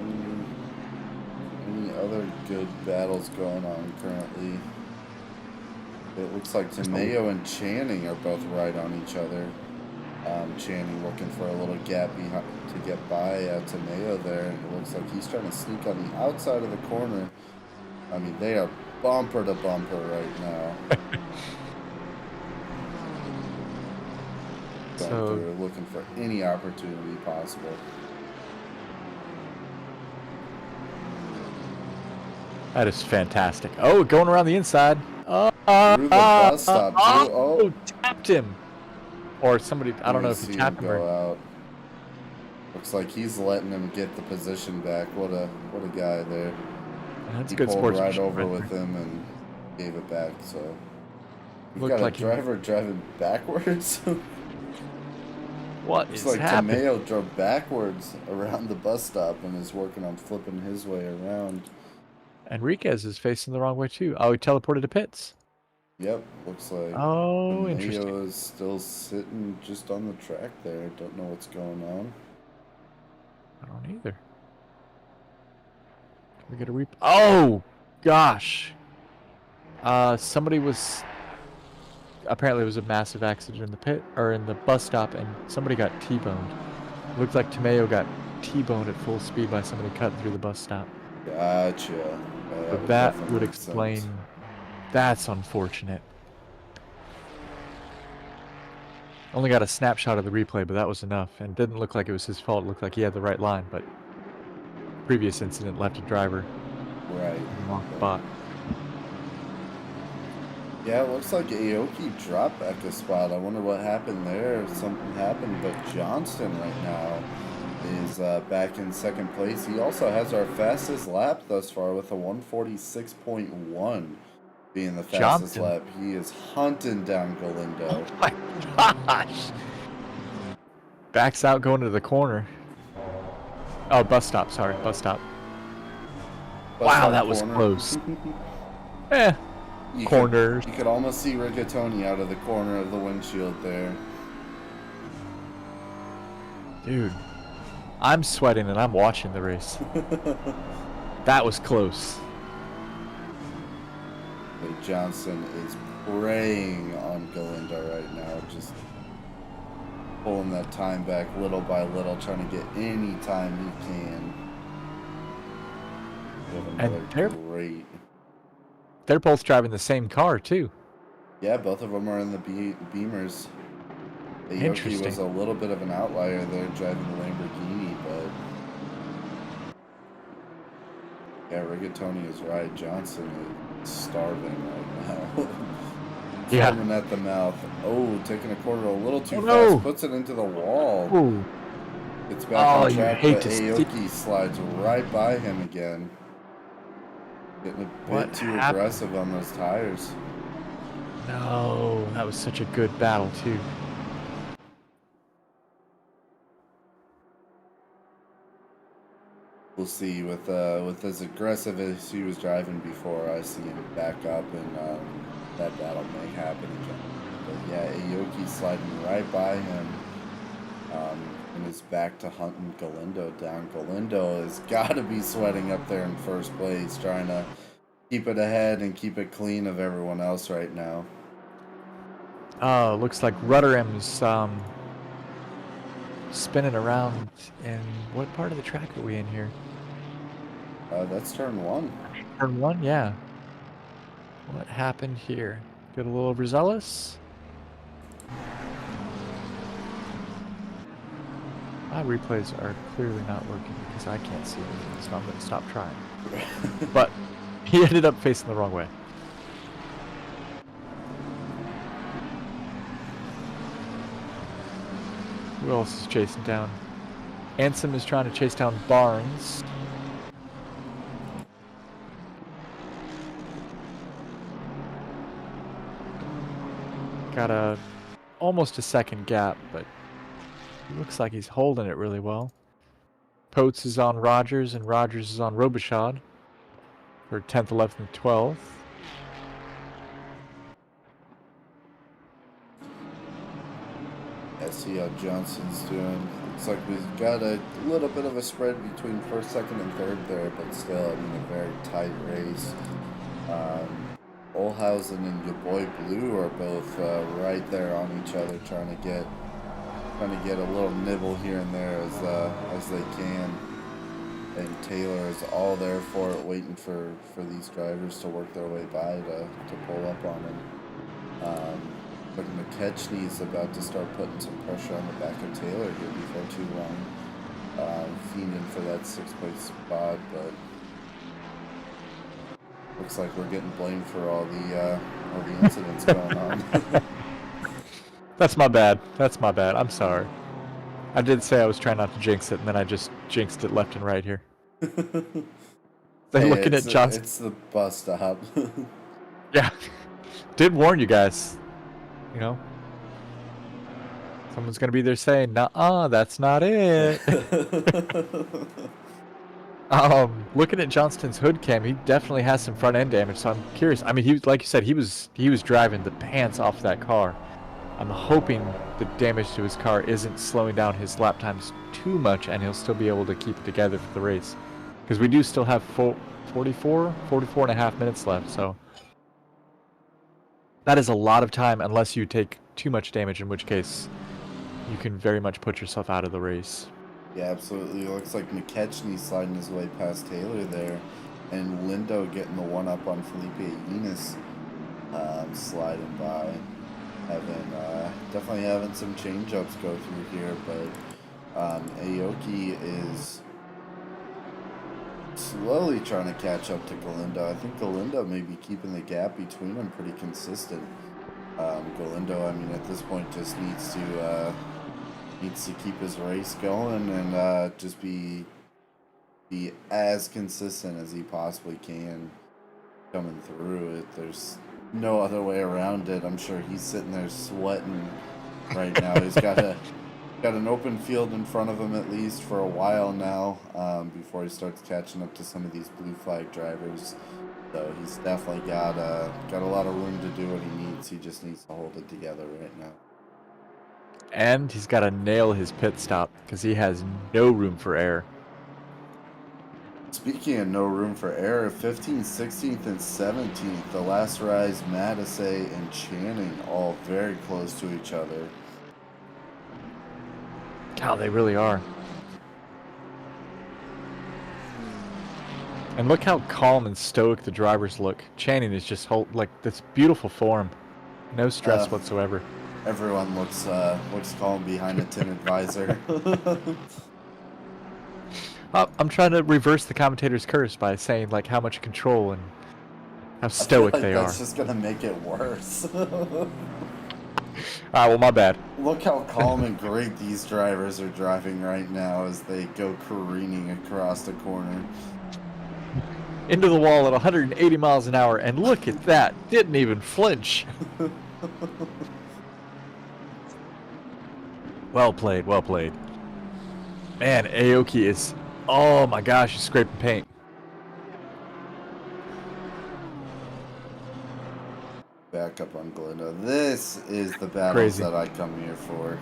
any other good battles going on currently? It looks like Tomeo and Channing are both right on each other. Channing looking for a little gap behind to get by Tomeo there. It looks like he's trying to sneak on the outside of the corner. I mean, they are bumper to bumper right now. So they're looking for any opportunity possible. That is fantastic. Oh, going around the inside. Through the bus stop, too. Oh. Tapped him. Or somebody, I don't know if he See him tapped him go or... out. Looks like he's letting him get the position back. What a guy there. That's He good pulled right sportsmanship over right with there. him and gave it back. So we've Looked got like a driver driving backwards. What Looks is like happening? Tomeo drove backwards around the bus stop and is working on flipping his way around. Enriquez is facing the wrong way too. Oh, he teleported to pits. Yep, looks like Oh, Tomeo interesting. is still sitting just on the track there. Don't know what's going on. I don't either. Can we get a Oh, gosh. Somebody was... Apparently, it was a massive accident in the pit or in the bus stop, and somebody got T-boned. Looked like Tomeo got T-boned at full speed by somebody cutting through the bus stop. Gotcha. But that definitely would make explain. sense. That's unfortunate. Only got a snapshot of the replay, but that was enough. And it didn't look like it was his fault. It looked like he had the right line, but previous incident left a driver Right. in the wrong spot. Yeah, it looks like Aoki dropped back a spot. I wonder what happened there. Something happened, but Johnston right now is back in second place. He also has our fastest lap thus far with a 146.1 being the fastest Johnston. lap. He is hunting down Galindo. Oh my gosh! Backs out going to the corner. Oh, bus stop. Sorry, bus stop. Wow, that was close. Corners. You could almost see Rigatoni out of the corner of the windshield there. Dude, I'm sweating and I'm watching the race. That was close. But Johnson is preying on Galindo right now, just pulling that time back little by little, trying to get any time he can. And great. They're both driving the same car too. Yeah, both of them are in the Beamers. Aoki was a little bit of an outlier there driving the Lamborghini, but yeah, Rigatoni is right. Johnson is starving right now. Yeah. Foaming at the mouth. Oh, taking a corner a little too fast. Puts it into the wall. Ooh. It's back on track, but to Aoki slides right by him again. Getting a bit too aggressive on those tires. No, that was such a good battle too. We'll see with as aggressive as he was driving before. I see him back up, and that battle may happen again. But yeah, Aoki sliding right by him, and is back to hunting Galindo down. Galindo has got to be sweating up there in first place, trying to keep it ahead and keep it clean of everyone else right now. Oh, looks like Rudderham's spinning around. In what part of the track are we in here? That's turn one. Turn one, yeah. What happened here? Get a little overzealous? My replays are clearly not working because I can't see anything, so I'm going to stop trying. But he ended up facing the wrong way. Who else is chasing down? Ansem is trying to chase down Barnes. Got almost a second gap, but looks like he's holding it really well. Potes is on Rogers, and Rogers is on Robichaud for 10th, 11th, and 12th. I see how Johnson's doing. Looks like we've got a little bit of a spread between first, second, and third there, but still, I mean, a very tight race. Olhausen and your boy Blue are both right there on each other, trying to get a little nibble here and there as they can. And Taylor is all there for it, waiting for these drivers to work their way by to pull up on him. But McKechnie is about to start putting some pressure on the back of Taylor here before too long. Fiending for that 6th place spot, but Looks like we're getting blamed for all the incidents going on. That's my bad. That's my bad. I'm sorry. I did say I was trying not to jinx it, and then I just jinxed it left and right here. They're Hey, looking at Johnson. It's the bus stop. Yeah. Did warn you guys. You know? Someone's going to be there saying, "Nuh-uh, that's not it." Looking at Johnston's hood cam, he definitely has some front end damage, so I'm curious. I mean, he, like you said, he was driving the pants off that car. I'm hoping the damage to his car isn't slowing down his lap times too much, and he'll still be able to keep it together for the race. Because we do still have 44 and a half minutes left, so that is a lot of time unless you take too much damage, in which case you can very much put yourself out of the race. Yeah, absolutely. It looks like McKechnie sliding his way past Taylor there, and Lindo getting the one-up on Felipe Enos, sliding by. Definitely having some change-ups go through here, but Aoki is slowly trying to catch up to Galindo. I think Galindo may be keeping the gap between them pretty consistent. Galindo, I mean, at this point just needs to keep his race going and just be as consistent as he possibly can coming through it. There's no other way around it. I'm sure he's sitting there sweating right now. He's got an open field in front of him at least for a while now, before he starts catching up to some of these blue flag drivers. So he's definitely got a lot of room to do what he needs. He just needs to hold it together right now. And he's got to nail his pit stop because he has no room for error. Speaking of no room for error, 15th, 16th, and 17th, the last rise, Mattisay and Channing, all very close to each other. God, they really are. And look how calm and stoic the drivers look. Channing is just like this beautiful form, no stress whatsoever. Everyone looks calm behind a tinted visor. I'm trying to reverse the commentator's curse by saying like how much control and how stoic they are. That's just gonna make it worse. Alright, well, my bad. Look how calm and great these drivers are driving right now as they go careening across the corner. Into the wall at 180 miles an hour, and look at that. Didn't even flinch. Well played, well played. Man, Aoki is... Oh my gosh, he's scraping paint. Back up on Glinda. This is the battles that I come here for.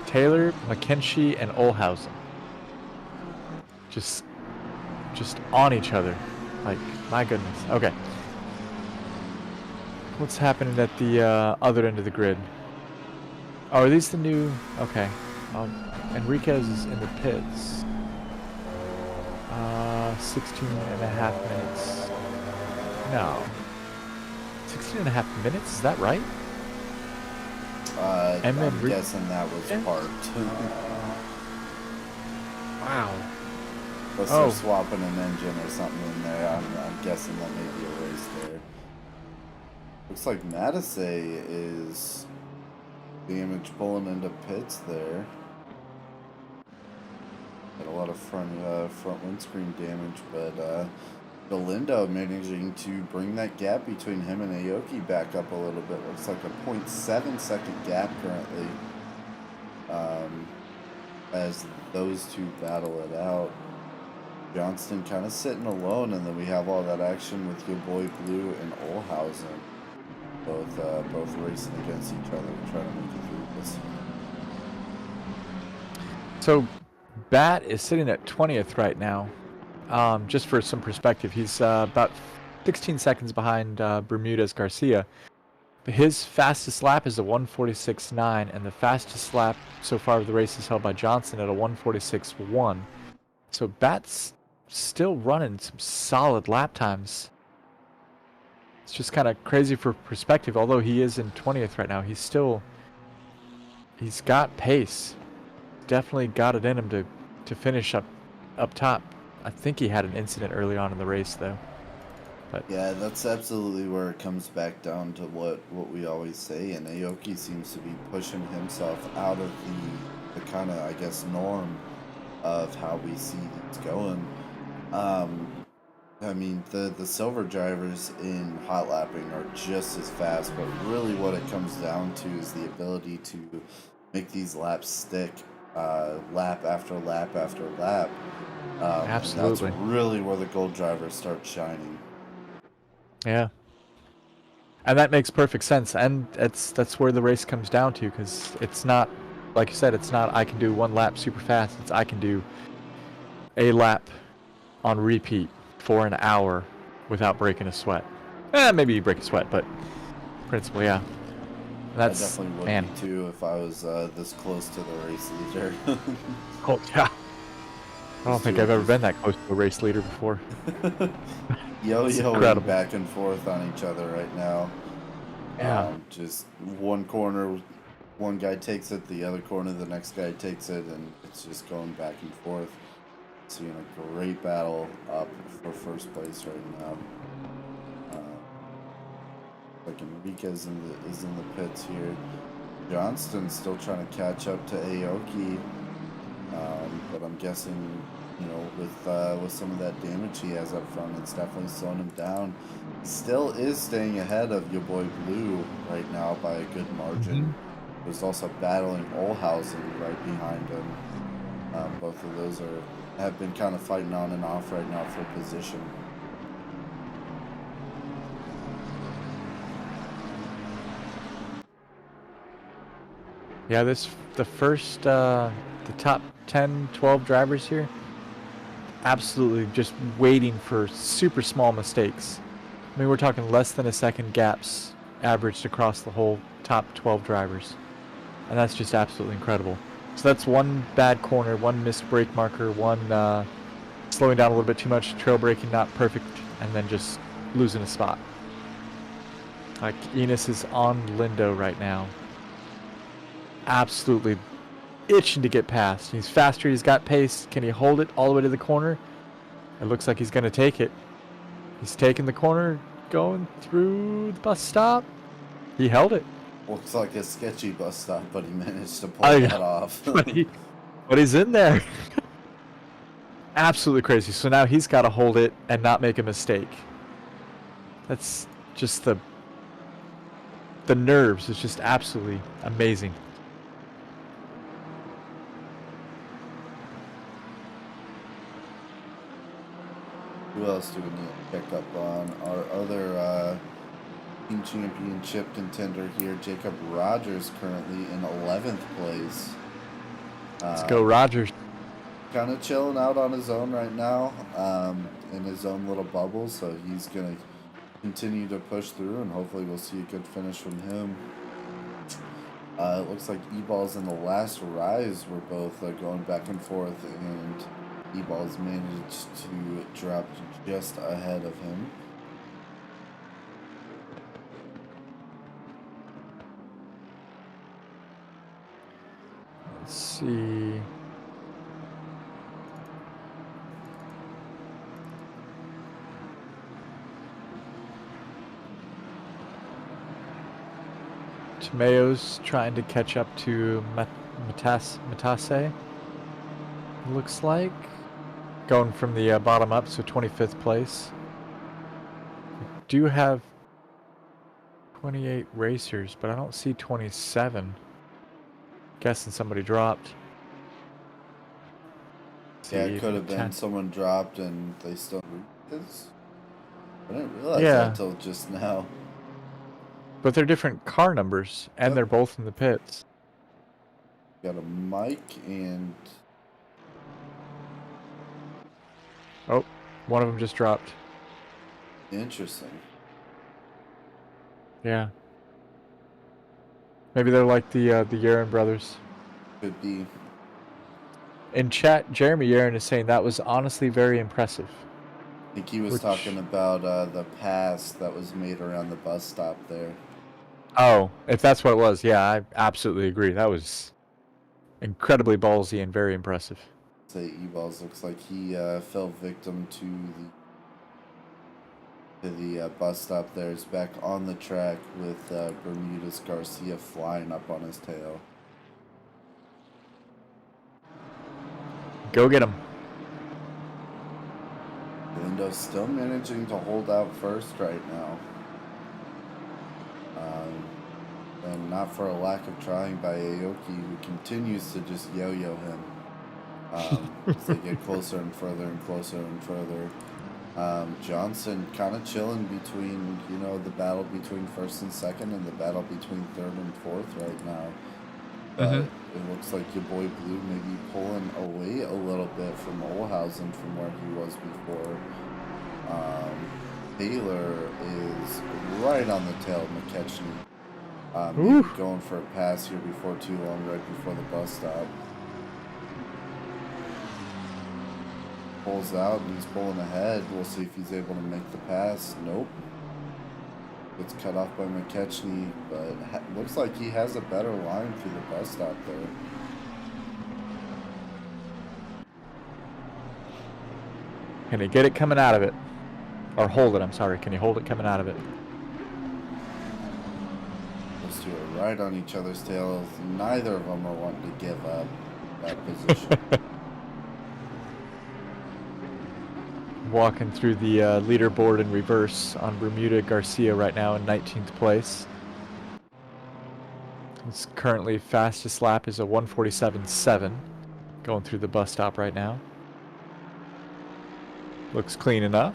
Taylor, McKenzie, and Olhausen. Just on each other. Like, my goodness. Okay. What's happening at the other end of the grid? Oh, are these the new... Okay. Enriquez is in the pits. 16 and a half minutes. No. 16 and a half minutes? Is that right? I'm guessing that was parked. Wow. Unless they're swapping an engine or something in there. I'm guessing that may be a race there. Looks like Mattisay is damage pulling into pits there. Got a lot of front windscreen damage, but Galindo managing to bring that gap between him and Aoki back up a little bit. Looks like a 0.7 second gap currently, as those two battle it out. Johnston kind of sitting alone, and then we have all that action with your boy Blue and Olhausen, both racing against each other, trying to make it through this. So Bat is sitting at 20th right now. Just for some perspective, he's about 16 seconds behind Bermudez Garcia. But his fastest lap is a 1:46.9, and the fastest lap so far of the race is held by Johnson at a 1:46.1. So Bat's still running some solid lap times. It's just kind of crazy for perspective. Although he is in 20th right now, he's got pace. Definitely got it in him to finish up top I think he had an incident early on in the race, though. But Yeah, that's absolutely where it comes back down to what we always say, and Aoki seems to be pushing himself out of the kind of, I guess, norm of how we see these going. I mean, the silver drivers in hot lapping are just as fast, but really what it comes down to is the ability to make these laps stick, lap after lap after lap. absolutely. And that's really where the gold drivers start shining. Yeah. And that makes perfect sense, and that's where the race comes down to, because it's not, like you said, it's not I can do one lap super fast. It's I can do a lap on repeat for an hour without breaking a sweat. Maybe you break a sweat, but principally, yeah. That's I definitely would man. be too if I was this close to the race leader. Oh yeah. I don't think I've ever been that close to a race leader before. Yo-yoing back and forth on each other right now. Yeah. Just one corner, one guy takes it, the other corner, the next guy takes it, and it's just going back and forth. Seeing a great battle up for first place right now. Like Enriquez is in the pits here. Johnston's still trying to catch up to Aoki, but I'm guessing, you know, with some of that damage he has up front, it's definitely slowing him down. Still is staying ahead of your boy Blue right now by a good margin. There's also battling Olhausen right behind him. Both of those have been kind of fighting on and off right now for position. Yeah, the first the top 10, 12 drivers here, absolutely just waiting for super small mistakes. I mean, we're talking less than a second gaps averaged across the whole top 12 drivers. And that's just absolutely incredible. So that's one bad corner, one missed brake marker, one slowing down a little bit too much, trail braking not perfect, and then just losing a spot. Like, Enos is on Lindo right now. Absolutely itching to get past. He's faster, he's got pace. Can he hold it all the way to the corner? It looks like he's going to take it. He's taking the corner, going through the bus stop. He held it. Looks like a sketchy bus stop, but he managed to pull that off. but he's in there. Absolutely crazy. So now he's got to hold it and not make a mistake. That's just the nerves. It's just absolutely amazing. Who else do we need to pick up on? Our other team championship contender here, Jacob Rogers, currently in 11th place. Let's go, Rogers. Kind of chilling out on his own right now, in his own little bubble, so he's going to continue to push through, and hopefully we'll see a good finish from him. It looks like E-Balls and the last rise were both going back and forth, and E-Balls managed to drop just ahead of him. Let's see. Tomeo's trying to catch up to Matase. Looks like. Going from the bottom up, so 25th place. We do have 28 racers, but I don't see 27. Guessing somebody dropped. Yeah, it could have been someone dropped and they still is. I didn't realize that until just now. But they're different car numbers, and they're both in the pits. Got a mic and... Oh, one of them just dropped. Interesting. Yeah. Maybe they're like the Yaron brothers. Could be. In chat, Jeremy Yaron is saying that was honestly very impressive. I think he was talking about the pass that was made around the bus stop there. Oh, if that's what it was, yeah, I absolutely agree. That was incredibly ballsy and very impressive. say E-Balls. Looks like he fell victim to the bus stop there. He's back on the track with Bermudez Garcia flying up on his tail. Go get him. Galindo's still managing to hold out first right now. And not for a lack of trying by Aoki, who continues to just yo-yo him as they get closer and further and closer and further. Johnson kind of chilling between, you know, the battle between first and second and the battle between third and fourth right now. But it looks like your boy Blue may be pulling away a little bit from Olhausen from where he was before. Taylor is right on the tail of McKechnie. Going for a pass here before too long, right before the bus stop. Pulls out and he's pulling ahead. We'll see if he's able to make the pass. Nope. Gets cut off by McKechnie, but looks like he has a better line through the bus stop there. Can he get it coming out of it? Or hold it, I'm sorry. Can you hold it coming out of it? Those two are right on each other's tails. Neither of them are wanting to give up that position. Walking through the leaderboard in reverse on Bermuda Garcia right now in 19th place. His currently fastest lap is a 1:47.7. Going through the bus stop right now. Looks clean enough.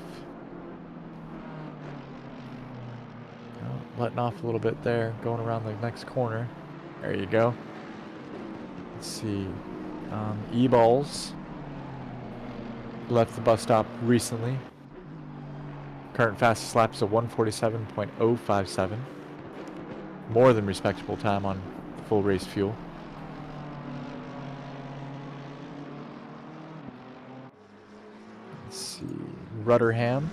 Letting off a little bit there, going around the next corner. There you go. Let's see. E-Balls left the bus stop recently. Current fastest lap is a 1:47.057. More than respectable time on full race fuel. Let's see. Rudderham,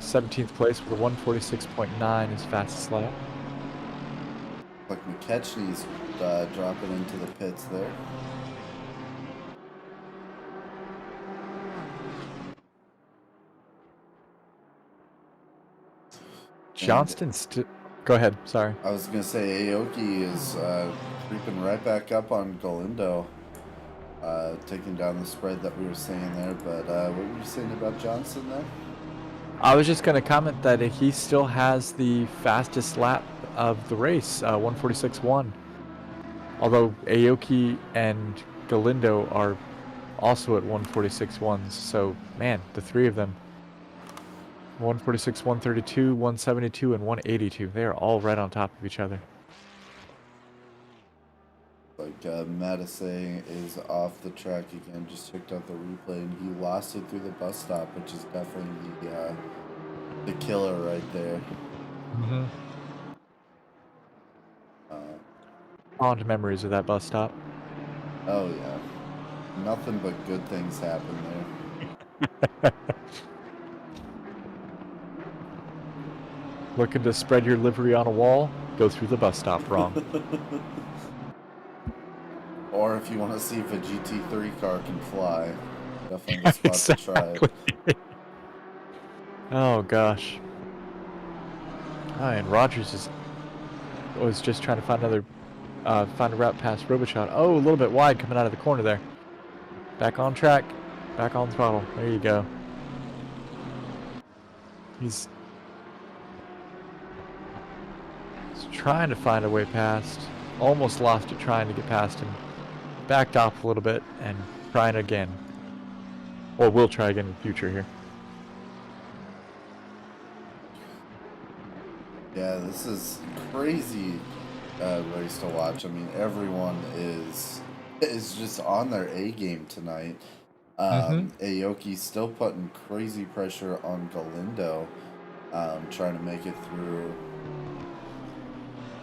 17th place with a 1:46.9 his fastest lap. Like McKechnie's dropping into the pits there. Johnston's go ahead, sorry. I was going to say Aoki is creeping right back up on Galindo, taking down the spread that we were saying there. But what were you saying about Johnson there? I was just going to comment that he still has the fastest lap of the race, 1:46.1. Although Aoki and Galindo are also at 1:46.1s. So, man, the three of them. 1:46, 1:32, 1:72, and 1:82. They are all right on top of each other. Like Matisse is off the track again. Just checked out the replay and he lost it through the bus stop, which is definitely the killer right there. Fond memories of that bus stop. Oh yeah, nothing but good things happen there. Looking to spread your livery on a wall? Go through the bus stop wrong. Or if you want to see if a GT3 car can fly, definitely the spot to try it. Oh gosh. Oh, and Rogers was just trying to find find a route past Robichaud. Oh, a little bit wide coming out of the corner there. Back on track, back on throttle. There you go. He's trying to find a way past. Almost lost it trying to get past him. Backed off a little bit and trying again. Or we'll try again in the future here. Yeah, this is crazy race to watch. I mean, everyone is just on their A game tonight. Aoki's still putting crazy pressure on Galindo, trying to make it through.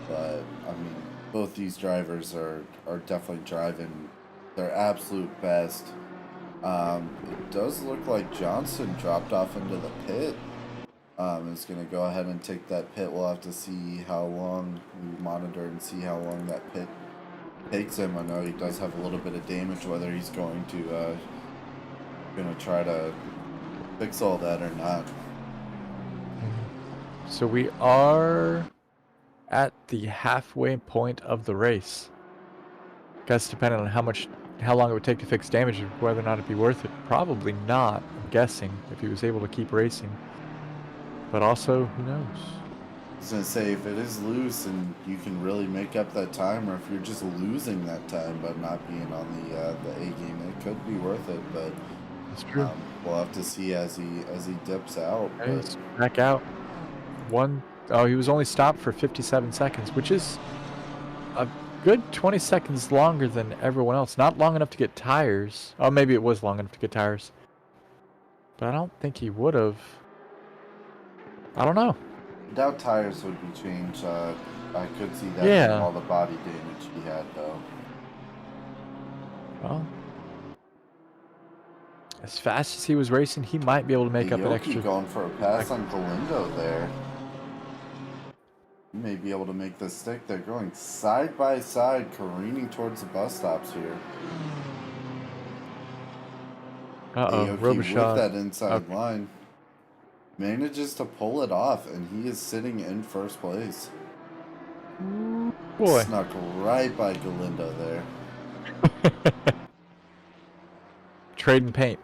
But I mean, both these drivers are definitely driving their absolute best. It does look like Johnson dropped off into the pit. Is going to go ahead and take that pit. We'll have to see how long we monitor and see how long that pit takes him. I know he does have a little bit of damage, whether he's going to try to fix all that or not. So we are at the halfway point of the race. Guess depending on how long it would take to fix damage, whether or not it'd be worth it. Probably not, I'm guessing, if he was able to keep racing. But also, who knows? I was gonna say, if it is loose and you can really make up that time, or if you're just losing that time by not being on the A game, it could be worth it. But That's true. we'll have to see as he dips out. Okay, But he's back out. He was only stopped for 57 seconds, which is a good 20 seconds longer than everyone else. Not long enough to get tires. Oh, maybe it was long enough to get tires. But I don't think he would have. I don't know. I doubt tires would be changed. I could see that Yeah. from all the body damage he had, though. Well, as fast as he was racing, he might be able to make up an Aoki extra. going for a pass on Galindo there. He may be able to make this stick. They're going side by side, careening towards the bus stops here. Uh-oh, Aoki with Robichaud. that inside Okay. line manages to pull it off, and he is sitting in first place. Boy. Snuck right by Galindo there. Trade and paint.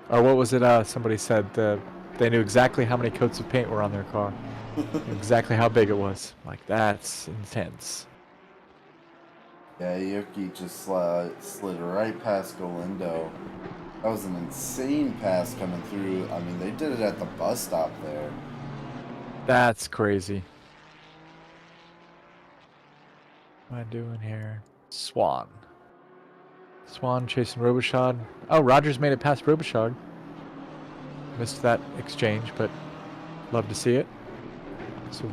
Or what was it? Somebody said they knew exactly how many coats of paint were on their car. Exactly how big it was. Like, that's intense. Yeah, Aoki just slid right past Galindo. That was an insane pass coming through. I mean, they did it at the bus stop there. That's crazy. What am I doing here? Swan. Swan chasing Robichaud. Oh, Rogers made it past Robichaud. Missed that exchange, but love to see it. So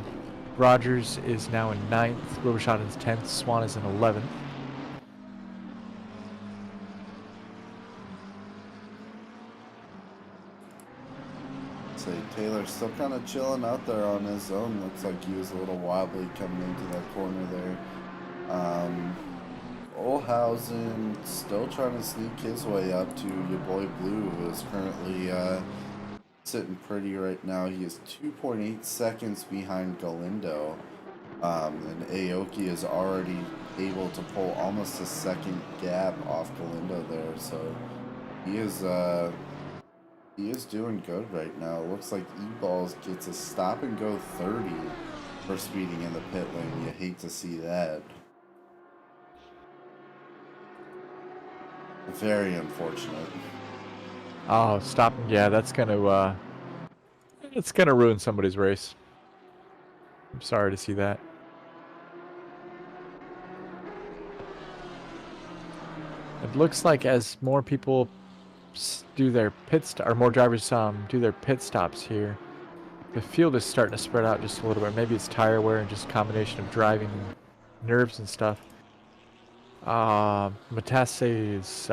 Rogers is now in 9th, Robichaud is 10th, Swan is in 11th. Say Taylor's still kind of chilling out there on his own. Looks like he was a little wobbly coming into that corner there. Olhausen still trying to sneak his way up to your boy Blue, who is currently sitting pretty right now. He is 2.8 seconds behind Galindo. And Aoki is already able to pull almost a second gap off Galindo there. So he is doing good right now. It looks like E-Balls gets a stop and go 30 for speeding in the pit lane. You hate to see that. Very unfortunate. Oh, stopping. Yeah, that's gonna ruin somebody's race. I'm sorry to see that. It looks like as more people do their more drivers do their pit stops here, the field is starting to spread out just a little bit. Maybe it's tire wear and just a combination of driving nerves and stuff. Matase is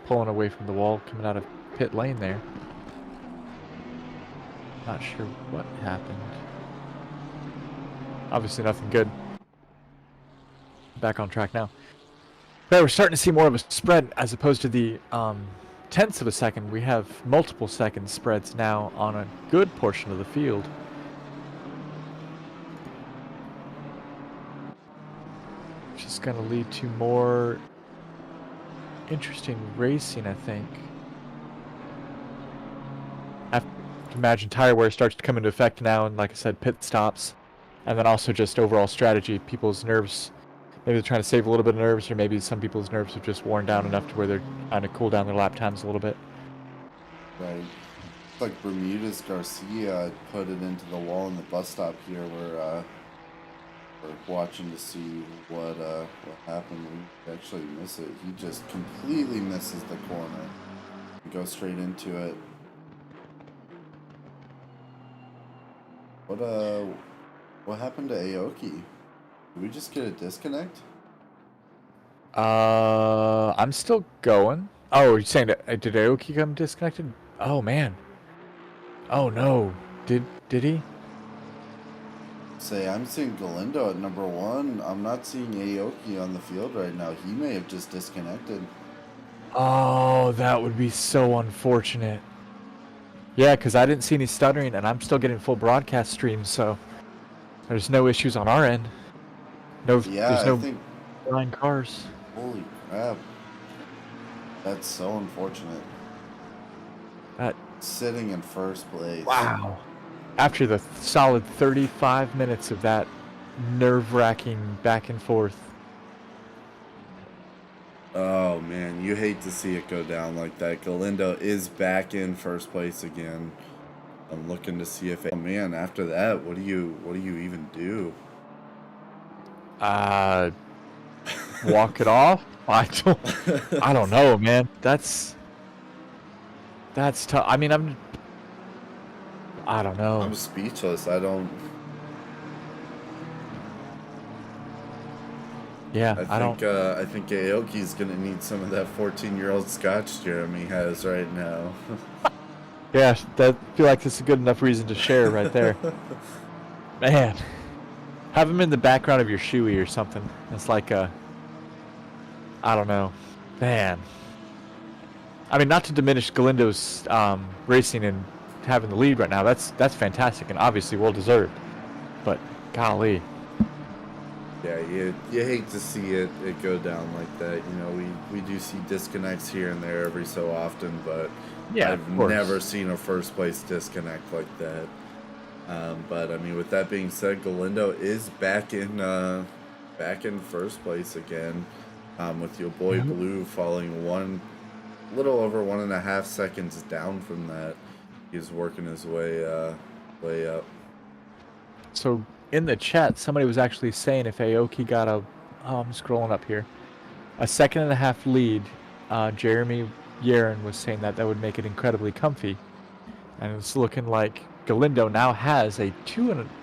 pulling away from the wall, coming out of pit lane there. Not sure what happened. Obviously nothing good. Back on track now. But we're starting to see more of a spread as opposed to the tenths of a second. We have multiple second spreads now on a good portion of the field. Which is going to lead to more interesting racing, I think. I have to imagine tire wear starts to come into effect now, and like I said, pit stops. And then also just overall strategy, people's nerves. Maybe they're trying to save a little bit of nerves, or maybe some people's nerves have just worn down enough to where they're trying to cool down their lap times a little bit. Right. It's like Bermudez Garcia put it into the wall in the bus stop here. We're watching to see what happened. We actually miss it. He just completely misses the corner. Goes straight into it. What happened to Aoki? Did we just get a disconnect? I'm still going. Oh, you're saying that did Aoki come disconnected? Oh man. Oh no. Did he? Say, I'm seeing Galindo at number 1. I'm not seeing Aoki on the field right now. He may have just disconnected. Oh, that would be so unfortunate. Yeah, because I didn't see any stuttering, and I'm still getting full broadcast streams, so there's no issues on our end. No, Yeah, there's I no think. flying cars. Holy crap. That's so unfortunate. That Sitting in first place. wow. After the solid 35 minutes of that nerve-wracking back and forth. Oh man, you hate to see it go down like that. Galindo is back in first place again. I'm looking to see if. Oh man, after that, what do you even do? Walk it off? I don't know, man. That's tough. I mean, I don't know. I'm speechless. I don't. Yeah, I don't. I think Aoki's gonna need some of that 14-year-old scotch Jeremy has right now. Yeah, that feel like that's a good enough reason to share right there. Man, have him in the background of your shoey or something. It's like I don't know, man. I mean, not to diminish Galindo's racing and having the lead right now. That's fantastic and obviously well deserved. But golly. Yeah, you hate to see it go down like that. You know, we do see disconnects here and there every so often, but Yeah, I've of course. never seen a first place disconnect like that. But I mean, with that being said, Galindo is back in first place again, with your boy Blue falling little over 1.5 seconds down from that. He's working his way up. So in the chat, somebody was actually saying if Aoki got I'm scrolling up here, a 1.5 second lead, Jeremy Yaren was saying that would make it incredibly comfy. And it's looking like Galindo now has a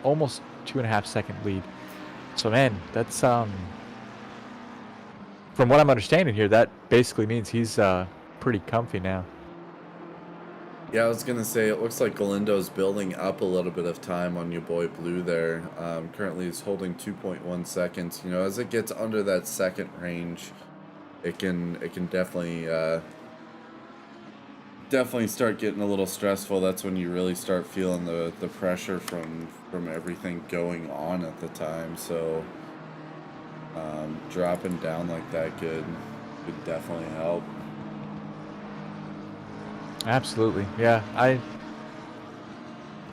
almost 2.5 second lead. So man, that's from what I'm understanding here, that basically means he's pretty comfy now. Yeah, I was gonna say it looks like Galindo's building up a little bit of time on your boy Blue there. Currently, he's holding 2.1 seconds. You know, as it gets under that second range, it can definitely start getting a little stressful. That's when you really start feeling the pressure from everything going on at the time. So dropping down like that could definitely help. Absolutely, yeah.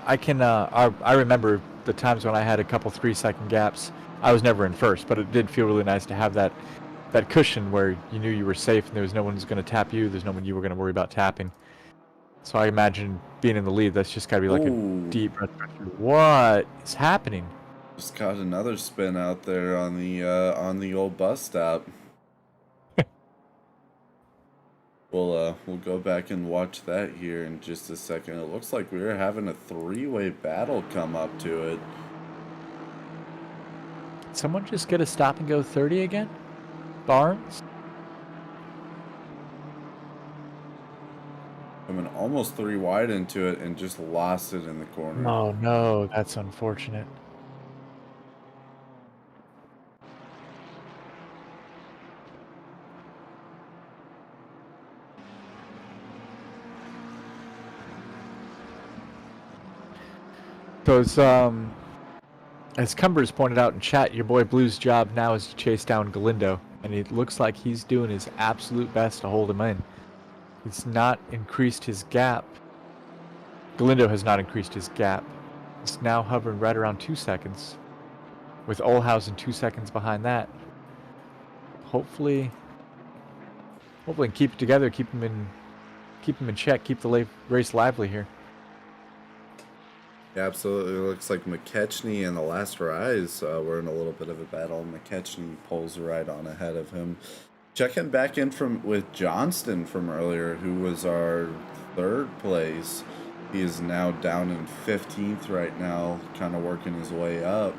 I can I remember the times when I had a couple 3-second gaps. I was never in first, but it did feel really nice to have that cushion where you knew you were safe and there was no one who's going to tap you. There's no one you were going to worry about tapping. So I imagine being in the lead, that's just got to be like a deep breath. What is happening? Just caught another spin out there on the old bus stop. We'll go back and watch that here in just a second. It looks like we're having a 3-way battle come up to it. Did someone just get a stop and go 30 again? Barnes? Coming almost 3 wide into it and just lost it in the corner. Oh no, that's unfortunate. Those, as Cumbers pointed out in chat, your boy Blue's job now is to chase down Galindo, and it looks like he's doing his absolute best to hold him in. He's not increased his gap. Galindo has not increased his gap. It's now hovering right around 2 seconds, with Olhausen 2 seconds behind that. Hopefully keep it together, keep him in check, keep the race lively here. Yeah, absolutely. It looks like McKechnie and the Last Rise were in a little bit of a battle. McKechnie pulls right on ahead of him. Checking back in with Johnston from earlier, who was our 3rd place. He is now down in 15th right now, kind of working his way up.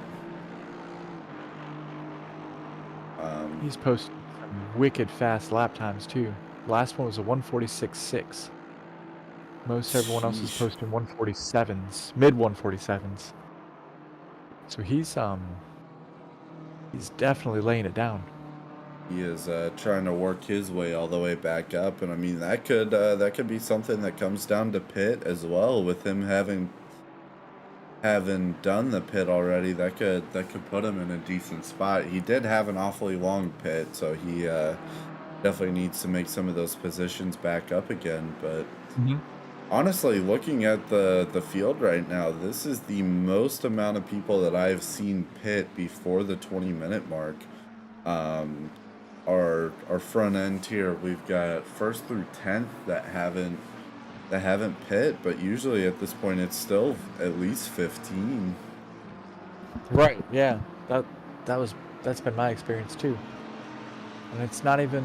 He's posted some wicked fast lap times too. Last one was a 146.6. Most everyone else is posting 147s, mid 147s. So he's definitely laying it down. He is trying to work his way all the way back up, and I mean that could be something that comes down to pit as well. With him having done the pit already, that could put him in a decent spot. He did have an awfully long pit, so he definitely needs to make some of those positions back up again. But honestly, looking at the field right now, this is the most amount of people that I've seen pit before the 20-minute mark. Our front end here, we've got 1st through 10th that haven't pit, but usually at this point it's still at least 15. Right. Yeah. That's been my experience too. And it's not even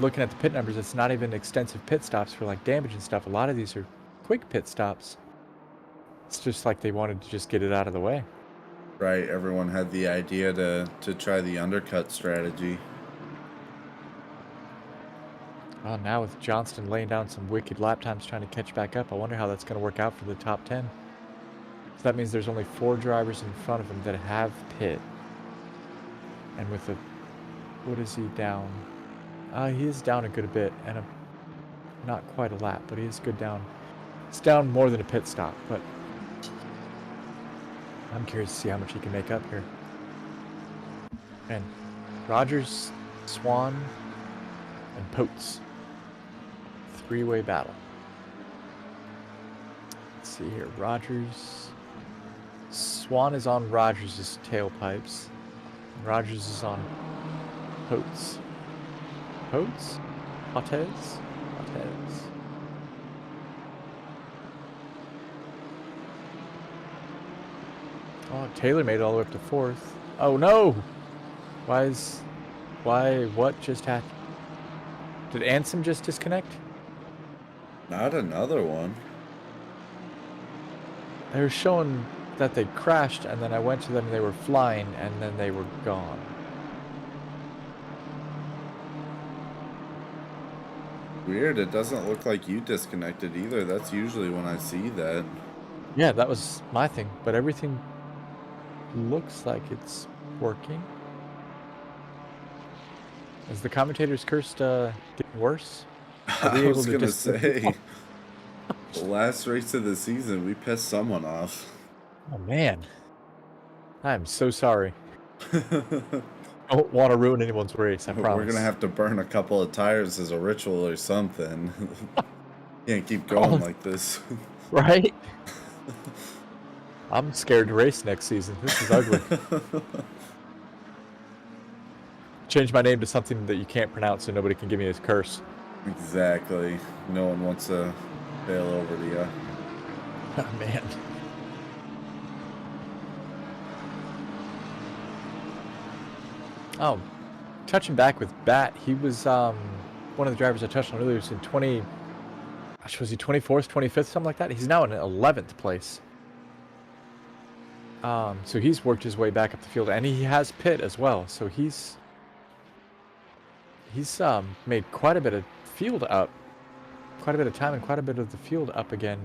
looking at the pit numbers. It's not even extensive pit stops for like damage and stuff. A lot of these are quick pit stops. It's just like they wanted to just get it out of the way. Right. Everyone had the idea to try the undercut strategy. Oh, now with Johnston laying down some wicked lap times trying to catch back up, I wonder how that's going to work out for the top 10. So that means there's only 4 drivers in front of him that have pit. And with what is he down? He is down a good bit, and not quite a lap, but he is good down. It's down more than a pit stop, but I'm curious to see how much he can make up here. And Rogers, Swan, and Potes. 3-way battle. Let's see here. Swan is on Rogers' tailpipes. And Rogers is on Potes. Potes? Potes? Oh, Taylor made it all the way up to 4th. Oh no! What just happened? Did Ansem just disconnect? Not another one. They were showing that they crashed, and then I went to them and they were flying, and then they were gone. Weird, it doesn't look like you disconnected either. That's usually when I see that. Yeah, that was my thing, but everything looks like it's working. Is the commentator's curse getting worse? I was going to say, the last race of the season, we pissed someone off. Oh, man. I'm so sorry. I don't want to ruin anyone's race, I promise. We're going to have to burn a couple of tires as a ritual or something. Can't keep going like this. Right? I'm scared to race next season. This is ugly. Change my name to something that you can't pronounce so nobody can give me his curse. Exactly. No one wants to fail over to you. Oh, man. Oh, touching back with Bat, he was one of the drivers I touched on earlier. Was in 20. Gosh, was he 24th, 25th, something like that? He's now in 11th place. So he's worked his way back up the field, and he has pit as well. So he's made quite a bit of field up, quite a bit of time, and quite a bit of the field up again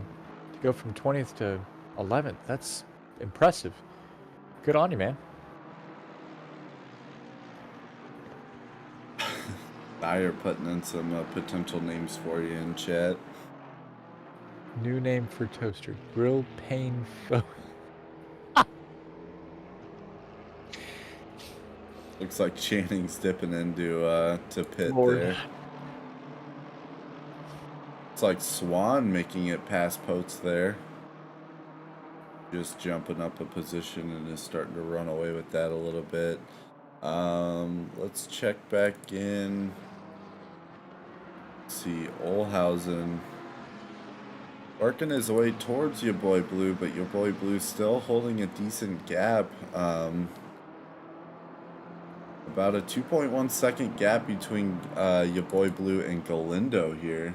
to go from 20th to 11th. That's impressive. Good on you, man. Dyer putting in some potential names for you in chat. New name for toaster: Grill Pain Fo. Looks like Channing's dipping into to pit Lord. there. It's like Swan making it past Potes there. Just jumping up a position and is starting to run away with that a little bit. Let's check back in. Let's see, Olhausen working his way towards your boy Blue, but your boy Blue still holding a decent gap. About a 2.1 second gap between your boy Blue and Galindo here,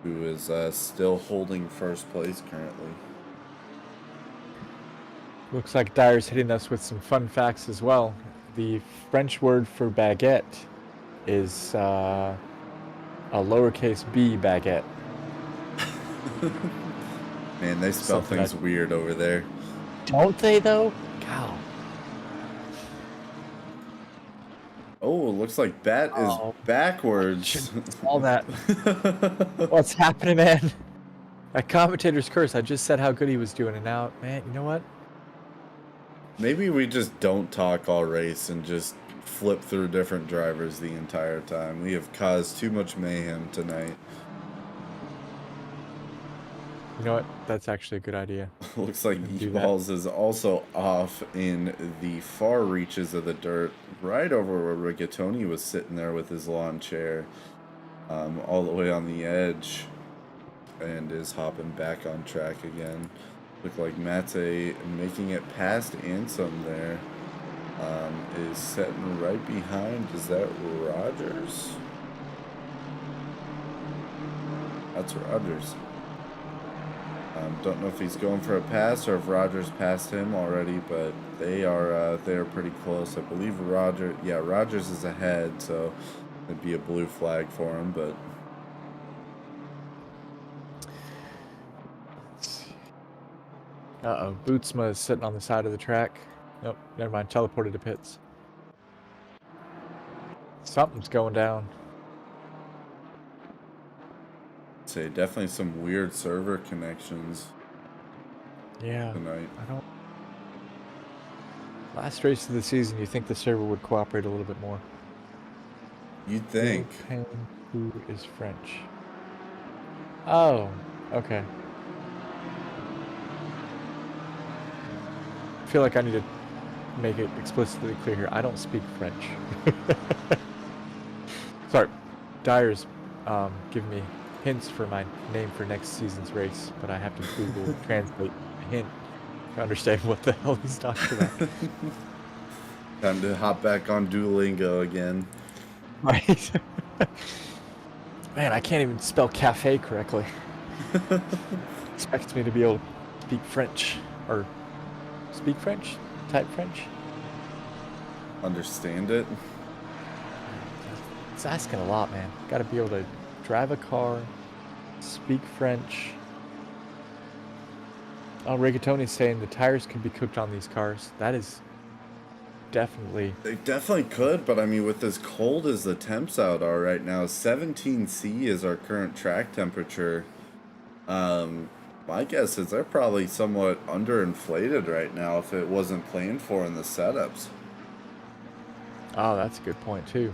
who is still holding first place currently. Looks like Dyer's hitting us with some fun facts as well. The French word for baguette is a lowercase b baguette. Man, they spell Something things weird over there. Don't they though? Cow. Oh, looks like Bat is Oh, backwards. all that. What's happening, man? That commentator's curse. I just said how good he was doing, and now, man, you know what? Maybe we just don't talk all race and just flip through different drivers the entire time. We have caused too much mayhem tonight. You know what? That's actually a good idea. Looks like Do that. E-Balls is also off in the far reaches of the dirt, right over where Rigatoni was sitting there with his lawn chair, all the way on the edge, and is hopping back on track again. Look like Mate making it past Ansom there. Is sitting right behind. Is that Rogers? That's Rogers. Don't know if he's going for a pass or if Rogers passed him already, but they are pretty close. I believe Rogers is ahead, so it'd be a blue flag for him, but Uh-oh. Bootsma is sitting on the side of the track. Nope, never mind. Teleported to pits. Something's going down. say definitely some weird server connections Yeah. tonight. I don't. Last race of the season, you think the server would cooperate a little bit more? You'd think. Who is French? Oh, okay. I feel like I need to make it explicitly clear here. I don't speak French. Sorry, Dyer's giving me hints for my name for next season's race, but I have to Google translate a hint to understand what the hell he's talking about. Time to hop back on Duolingo again. Right. Man, I can't even spell cafe correctly. Expects me to be able to speak French. Or speak French? Type French? Understand it? It's asking a lot, man. Gotta be able to drive a car, speak French. Oh, Rigatoni's saying the tires can be cooked on these cars. That is definitely... They definitely could, but I mean, with as cold as the temps out are right now, 17°C is our current track temperature. My guess is they're probably somewhat underinflated right now if it wasn't planned for in the setups. Oh, that's a good point, too.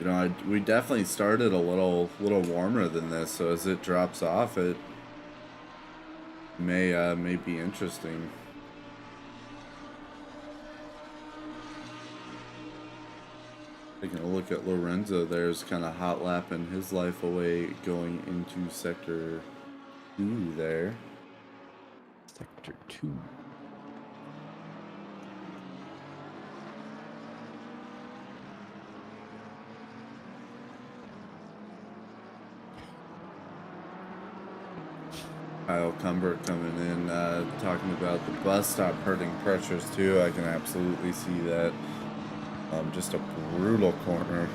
You know, we definitely started a little warmer than this, so as it drops off, it may be interesting. Taking a look at Lorenzo, there's kind of hot lapping his life away, going into sector 2 there. Sector 2. Kyle Cumbert coming in, talking about the bus stop hurting pressures too. I can absolutely see that. Just a brutal corner.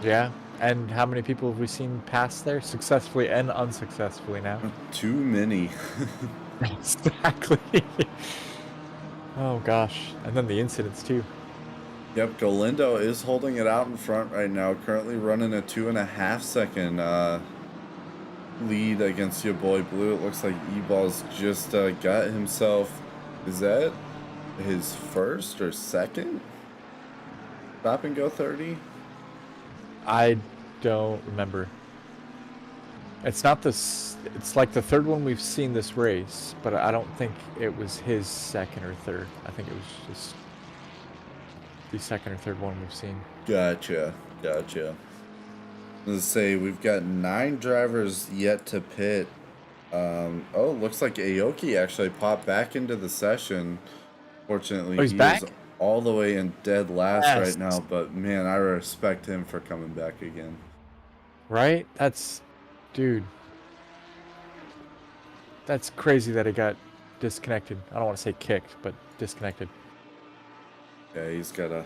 Yeah, and how many people have we seen pass there successfully and unsuccessfully now? Too many. Exactly. Oh gosh, and then the incidents too. Yep, Galindo is holding it out in front right now, currently running a 2.5 second lead against your boy Blue. It looks like E-Ball's just got himself, is that his first or second stop and go 30? I don't remember. It's not this. It's like the third one we've seen this race, but I don't think it was his second or third. I think it was just the second or third one we've seen. Gotcha. Let's say we've got 9 drivers yet to pit. Oh, looks like Aoki actually popped back into the session. Fortunately, he's he back? is all the way in dead last Yes. right now, but man, I respect him for coming back again. Right? Dude. That's crazy that it got disconnected. I don't want to say kicked, but disconnected. Yeah, he's got a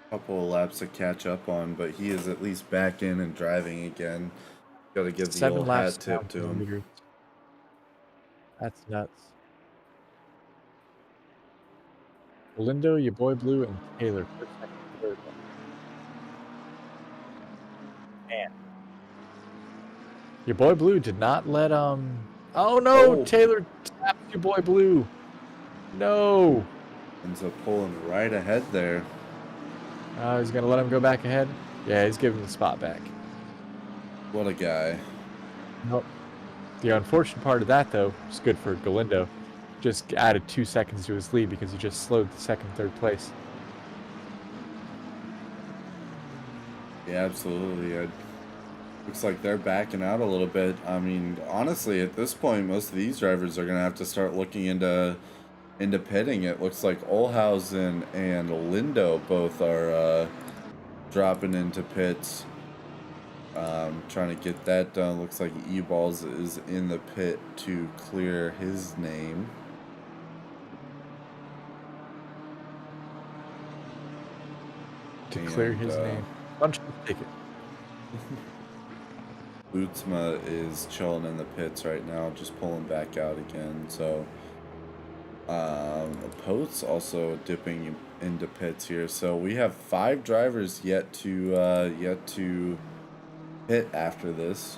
couple of laps to catch up on, but he is at least back in and driving again. Got to give the 7 old laps hat tip down to from the him. leader. That's nuts. Lindo, your boy Blue, and Taylor. First, second, third. Man. Your boy Blue did not let Oh no! Oh. Taylor tapped your boy Blue. No. Ends up pulling right ahead there. He's gonna let him go back ahead. Yeah, he's giving the spot back. What a guy. Nope. The unfortunate part of that, though, is good for Galindo. Just added 2 seconds to his lead because he just slowed the second, third place. Yeah, absolutely. Looks like they're backing out a little bit. I mean, honestly, at this point, most of these drivers are going to have to start looking into pitting. It looks like Olhausen and Lindo both are dropping into pits. Trying to get that done. Looks like E-Balls is in the pit to clear his name. To clear his name. Punch the ticket. Bootsma is chilling in the pits right now, just pulling back out again. So, Pote's also dipping into pits here. So we have 5 drivers yet to hit after this.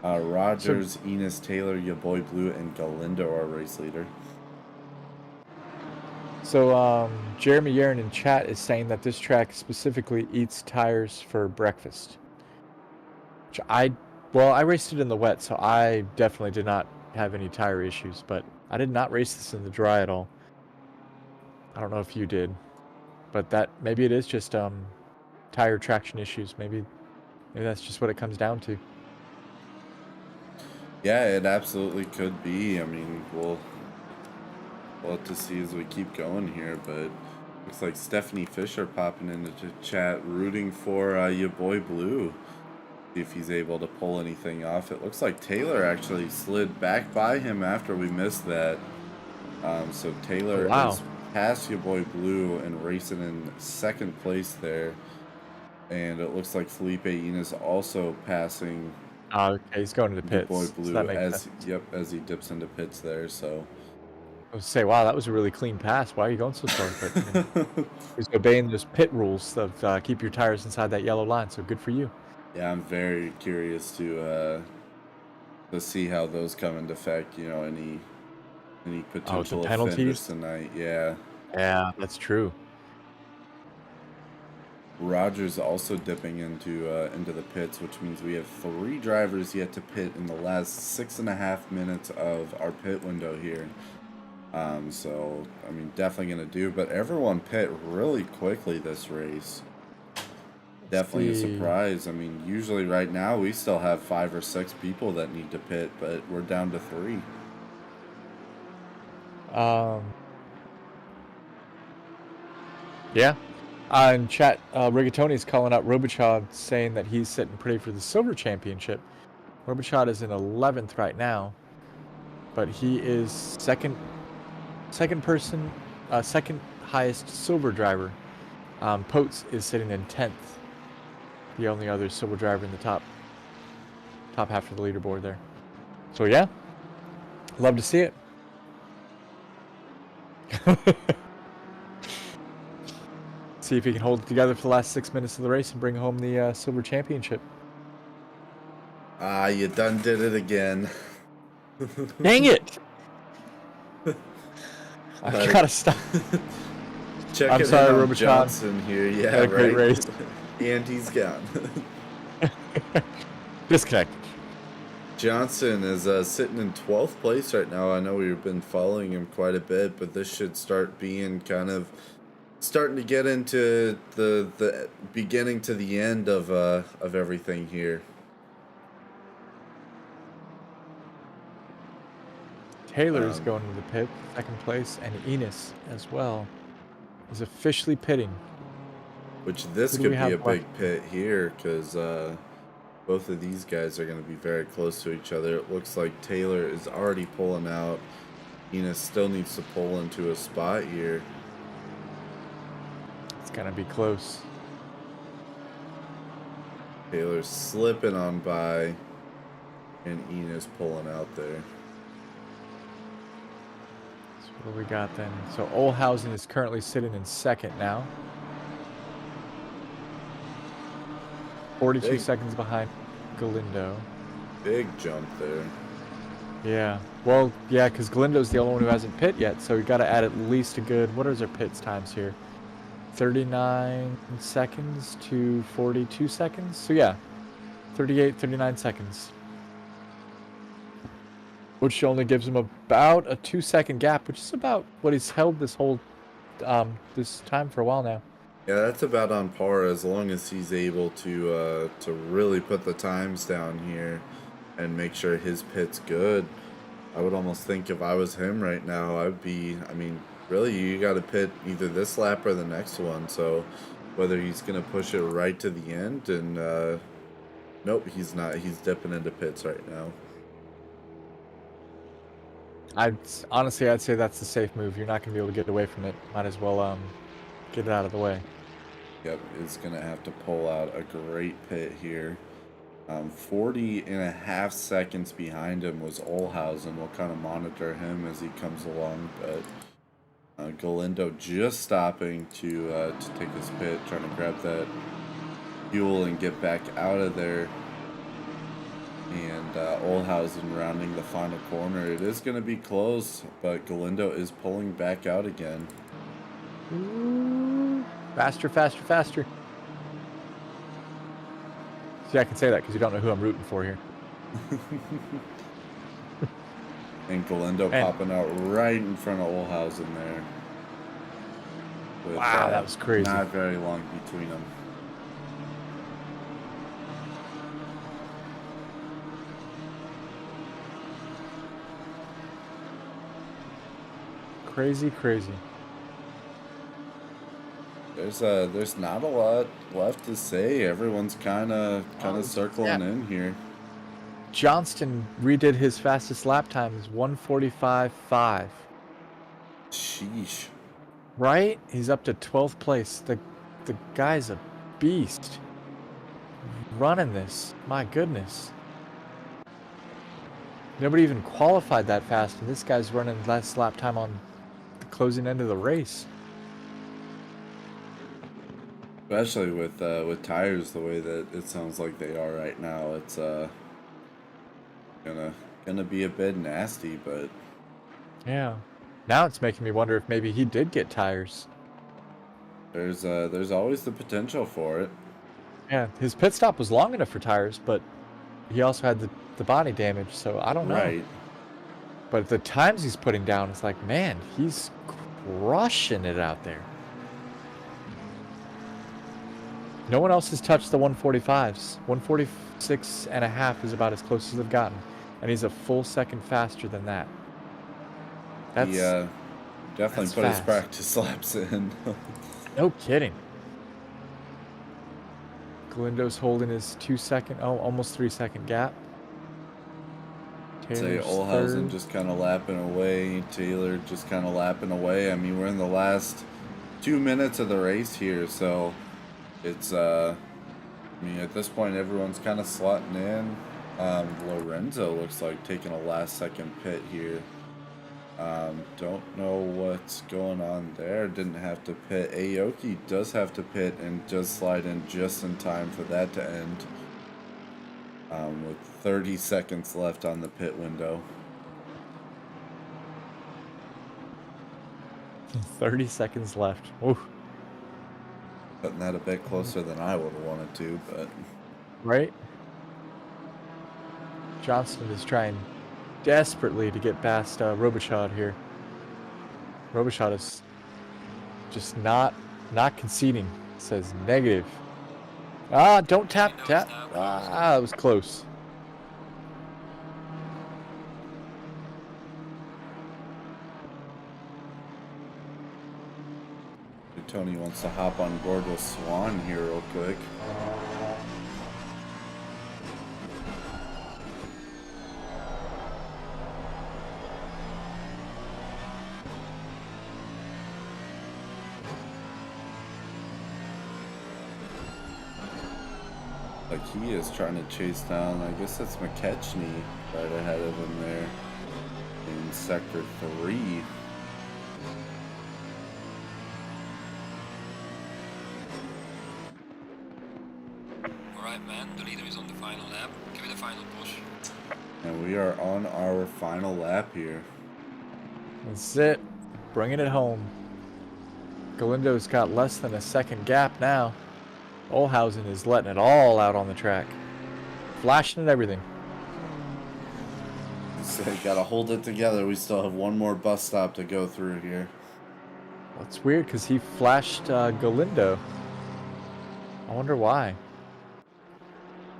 Rogers, Enos, Taylor, your boy Blue, and Galindo are race leader. So, Jeremy Yaron in chat is saying that this track specifically eats tires for breakfast. Which I raced it in the wet, so I definitely did not have any tire issues, but I did not race this in the dry at all. I don't know if you did, but maybe it is just tire traction issues. Maybe that's just what it comes down to. Yeah, it absolutely could be. I mean, we'll have to see as we keep going here, but looks like Stephanie Fisher popping into chat, rooting for your boy Blue. See if he's able to pull anything off. It looks like Taylor actually slid back by him after we missed that. So Taylor is past your boy Blue and racing in second place there. And it looks like Felipe Enos also passing. Okay, he's going to the pits. Boy Blue So as he dips into pits there. So I was say, wow, that was a really clean pass. Why are you going so slow? But he's obeying those pit rules of keep your tires inside that yellow line. So good for you. Yeah, I'm very curious to see how those come into effect. You know, any potential penalties tonight. Yeah. Yeah, that's true. Rogers also dipping into the pits, which means we have 3 drivers yet to pit in the last 6.5 minutes of our pit window here. So I mean, definitely gonna do, but everyone pit really quickly this race. Definitely a surprise. I mean, usually right now we still have 5 or 6 people that need to pit, but we're down to 3. Yeah. In chat, Rigatoni's calling out Robichaud, saying that he's sitting pretty for the silver championship. Robichaud is in 11th right now, but he is second highest silver driver. Potes is sitting in 10th. The only other silver driver in the top half of the leaderboard there. So yeah, love to see it. See if he can hold it together for the last 6 minutes of the race and bring home the silver championship. You done did it again. Dang it! I gotta stop. I'm sorry, Robichaud. Johnson here. Yeah, right. Great race. And he's gone. Disconnected. Johnson is sitting in 12th place right now. I know we've been following him quite a bit, but this should start being starting to get into the beginning to the end of everything here. Taylor's going to the pit, second place, and Enos as well is officially pitting. Which this could be a big pit here, because both of these guys are going to be very close to each other. It looks like Taylor is already pulling out. Enos still needs to pull into a spot here. It's going to be close. Taylor's slipping on by, and Enos pulling out there. What do we got then? So Olhausen is currently sitting in second now. 42 Big. seconds behind Galindo. Big jump there. Yeah. Well, yeah, because Galindo's the only one who hasn't pit yet, so we got to add at least a good... What is our pits times here? 39 seconds to 42 seconds? So yeah, 38, 39 seconds. Which only gives him about a 2-second gap, which is about what he's held this whole... this time for a while now. Yeah, that's about on par as long as he's able to really put the times down here and make sure his pit's good. I would almost think if I was him right now, I'd be, I mean, really, you got to pit either this lap or the next one. So whether he's going to push it right to the end and, nope, he's not. He's dipping into pits right now. Honestly, I'd say that's the safe move. You're not going to be able to get away from it. Might as well get it out of the way. Yep, is going to have to pull out a great pit here. 40.5 seconds behind him was Olhausen. We'll kind of monitor him as he comes along, but Galindo just stopping to take his pit, trying to grab that fuel and get back out of there. And Olhausen rounding the final corner. It is going to be close, but Galindo is pulling back out again. Ooh. Faster, faster, faster. See, I can say that because you don't know who I'm rooting for here. And Galindo popping out right in front of Olhausen there. With, wow, that was crazy. Not very long between them. Crazy, crazy. There's not a lot left to say. Everyone's kind of circling in here. Johnston redid his fastest lap time is 1:45.5. Sheesh. Right? He's up to 12th place. The guy's a beast. Running this. My goodness. Nobody even qualified that fast, and this guy's running last lap time on the closing end of the race. Especially with tires the way that it sounds like they are right now, it's gonna be a bit nasty, but yeah. Now it's making me wonder if maybe he did get tires. There's always the potential for it. Yeah, his pit stop was long enough for tires, but he also had the body damage, so I don't know. Right. But the times he's putting down, it's like, man, he's crushing it out there. No one else has touched the 145s. 146.5 is about as close as they've gotten. And he's a full second faster than that. He definitely put fast. his practice laps in. No kidding. Galindo's holding his 2-second, almost 3-second gap. Say Olhausen just kind of lapping away. Taylor just kind of lapping away. I mean, we're in the last 2 minutes of the race here, so it's, I mean, at this point, everyone's kind of slotting in. Lorenzo looks like taking a last-second pit here. Don't know what's going on there. Didn't have to pit. Aoki does have to pit and just slide in just in time for that to end. With 30 seconds left on the pit window. 30 seconds left. Ooh. Putting that a bit closer than I would have wanted to, but... Right? Johnston is trying desperately to get past Robichaud here. Robichaud is just not conceding. It says negative. Ah, don't tap. Ah, it was close. Tony wants to hop on board with Swan here real quick. Like he is trying to chase down, I guess that's McKechnie right ahead of him there in sector 3. Alright, man, the leader is on the final lap. Give it a final push. And we are on our final lap here. That's it. Bringing it home. Galindo's got less than a second gap now. Olhausen is letting it all out on the track. Flashing and everything. So gotta hold it together. We still have one more bus stop to go through here. Well, it's weird because he flashed Galindo. I wonder why.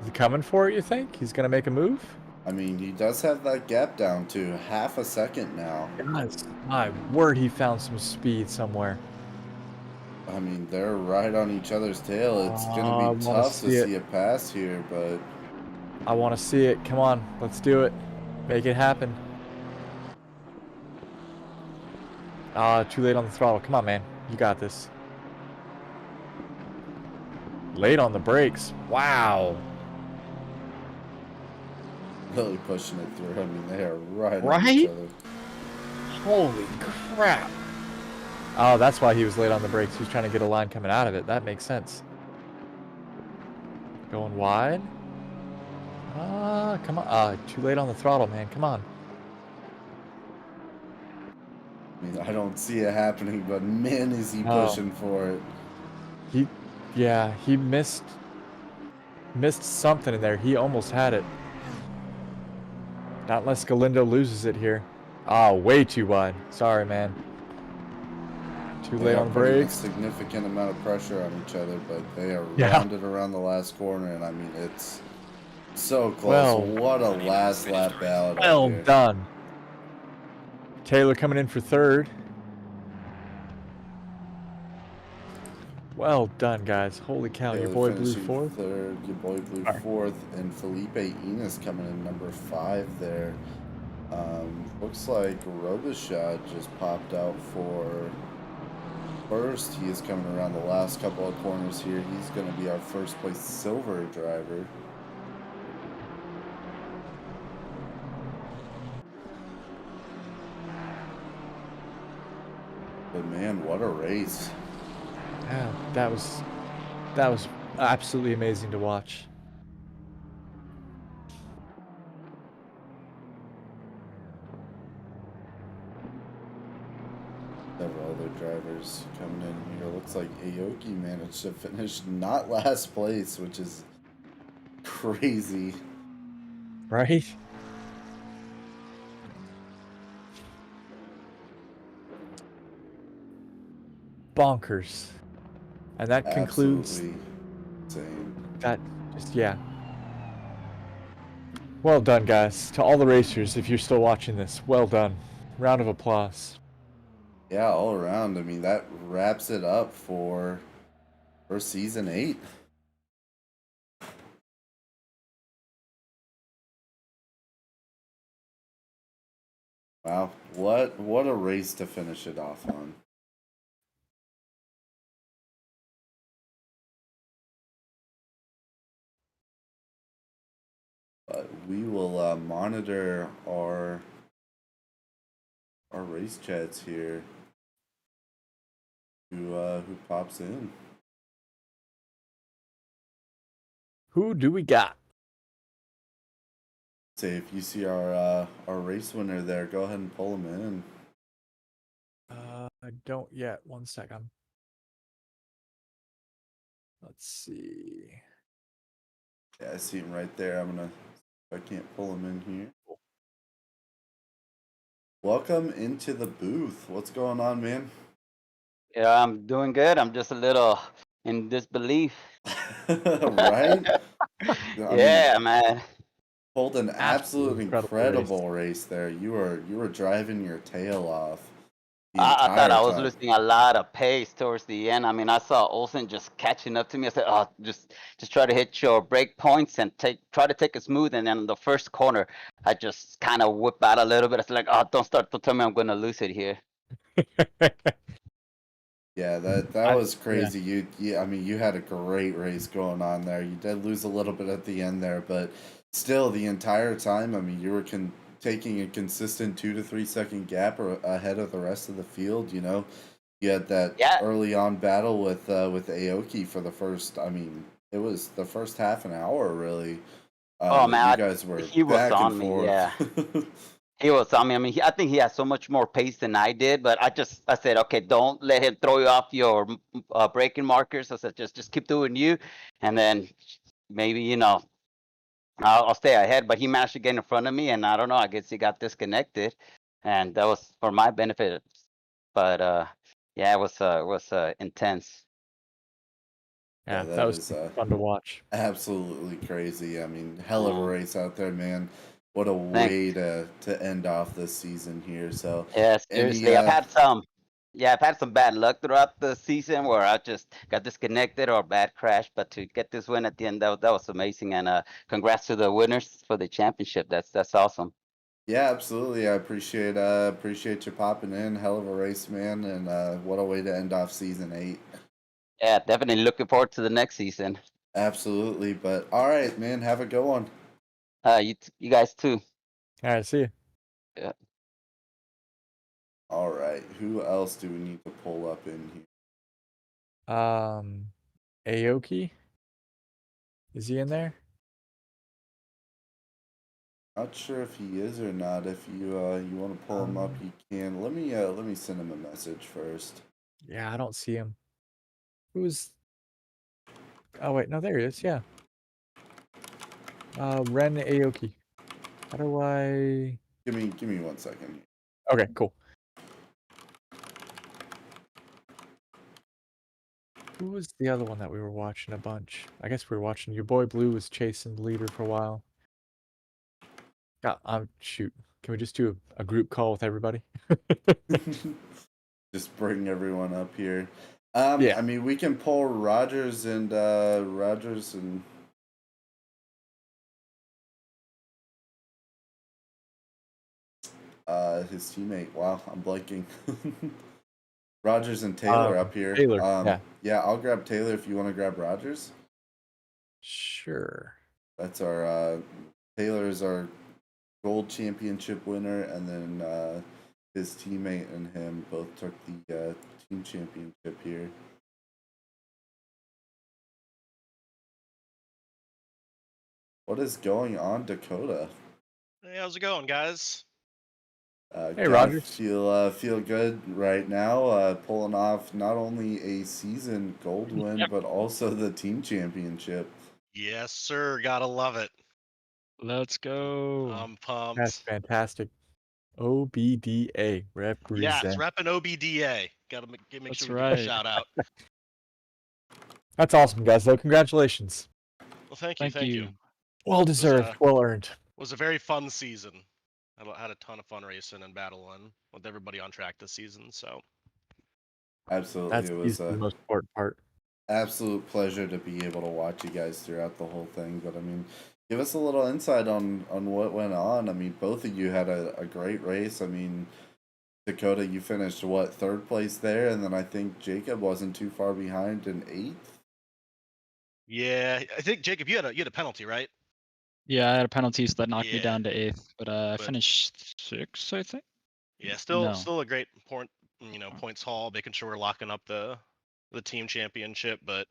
Is he coming for it, you think? He's going to make a move? I mean, he does have that gap down to half a second now. Guys, my word, he found some speed somewhere. I mean, they're right on each other's tail. It's going to be tough to see it pass here, but... I want to see it. Come on, let's do it. Make it happen. Too late on the throttle. Come on, man. You got this. Late on the brakes. Wow. Really pushing it through. I mean, they are right on Right? each other. Holy crap. Oh, that's why he was late on the brakes. He was trying to get a line coming out of it. That makes sense. Going wide. Come on. Too late on the throttle, man. Come on. I mean, I don't see it happening, but man, is he pushing for it. He missed something in there. He almost had it. Not unless Galindo loses it here. Way too wide. Sorry, man. Too late on the brakes. A significant amount of pressure on each other, but they are rounded around the last corner, and I mean, it's so close. Well, what a last lap battle. Well done. Taylor coming in for third. Well done, guys. Holy cow, your boy blew fourth. Third, your boy blew fourth, and Felipe Enos coming in number 5 there. Looks like Robichaud just popped out for first. He is coming around the last couple of corners here. He's going to be our first place silver driver. But man, what a race. Yeah, that was absolutely amazing to watch. Several other drivers coming in here. Looks like Aoki managed to finish not last place, which is crazy. Right? Bonkers. And that concludes insane. that. Just, yeah. Well done, guys. To all the racers, if you're still watching this, well done. Round of applause. Yeah, all around. I mean, that wraps it up for season 8. Wow, what a race to finish it off on. But we will monitor our race chats here. Who pops in? Who do we got? Say if you see our race winner there, go ahead and pull him in. I don't yet. 1 second. Let's see. Yeah, I see him right there. I can't pull him in here. Welcome into the booth. What's going on, man? Yeah, I'm doing good. I'm just a little in disbelief. Right? Yeah, man. Pulled an absolute incredible incredible race there. You were driving your tail off. I thought I was losing a lot of pace towards the end. I mean, I saw Olsen just catching up to me. I said, "Oh, just try to hit your brake points and try to take it smooth." And then in the first corner, I just kind of whip out a little bit. It's like, "Oh, don't tell me I'm going to lose it here." Yeah, that was crazy. Yeah. I mean, you had a great race going on there. You did lose a little bit at the end there, but still, the entire time, I mean, you were taking a consistent 2 to 3 second gap ahead of the rest of the field. You know, you had that Yeah. early on battle with Aoki for the first. I mean, it was the first half an hour really. Oh That you man, guys were he was back and on me. forth. Yeah. He was on me. I mean, I think he has so much more pace than I did, but I said, okay, don't let him throw you off your braking markers. I said, just keep doing you, and then maybe I'll stay ahead. But he managed to get in front of me, and I don't know. I guess he got disconnected, and that was for my benefit. But yeah, it was intense. Yeah, that that was is fun to watch. absolutely crazy. I mean, hell of a race out there, man. What a Thanks. way to end off this season here. So, Yeah, any seriously, I've had some bad luck throughout the season where I just got disconnected or bad crash. But to get this win at the end, that was amazing. And congrats to the winners for the championship. That's awesome. Yeah, absolutely. I appreciate you popping in. Hell of a race, man, and what a way to end off season 8. Yeah, definitely looking forward to the next season. Absolutely. But all right, man, have a good one. You guys too. All right, see you. Yeah. All right, who else do we need to pull up in here? Aoki, is he in there? Not sure if he is or not. If you want to pull him up, you can. Let me send him a message first. Yeah, I don't see him. Who's? Oh wait, no, there he is. Yeah. Ren Aoki. How do I? Give me 1 second. Okay, cool. Who was the other one that we were watching a bunch? I guess we were watching. Your boy Blue was chasing the leader for a while. Shoot. Can we just do a group call with everybody? Just bring everyone up here. Yeah. I mean, we can pull Rogers and his teammate. Wow, I'm blanking. Rogers and Taylor up here. Taylor. Yeah, I'll grab Taylor if you want to grab Rogers. Sure. That's our Taylor is our gold championship winner, and then his teammate and him both took the team championship here. What is going on, Dakota? Hey, how's it going, guys? Hey, Rogers. Feel good right now, pulling off not only a season gold win, but also the team championship. Yes, sir. Gotta love it. Let's go. I'm pumped. That's fantastic. OBDA represent. Yeah, it's repping OBDA. Gotta make sure we give a shout out. That's awesome, guys. Though, congratulations. Well, thank you. Well deserved. Well earned. It was a very fun season. I had a ton of fun racing and battling with everybody on track this season. So Absolutely, That's it was the most important part. Absolute pleasure to be able to watch you guys throughout the whole thing. But I mean, give us a little insight on what went on. I mean, both of you had a great race. I mean, Dakota, you finished what, 3rd place there, and then I think Jacob wasn't too far behind in 8th. yeah, I think Jacob, you had a penalty, right? Yeah, I had a penalty, so that knocked me Yeah. down to 8th, but I finished 6th, I think. Yeah, No. still a great points haul, making sure we're locking up the team championship. But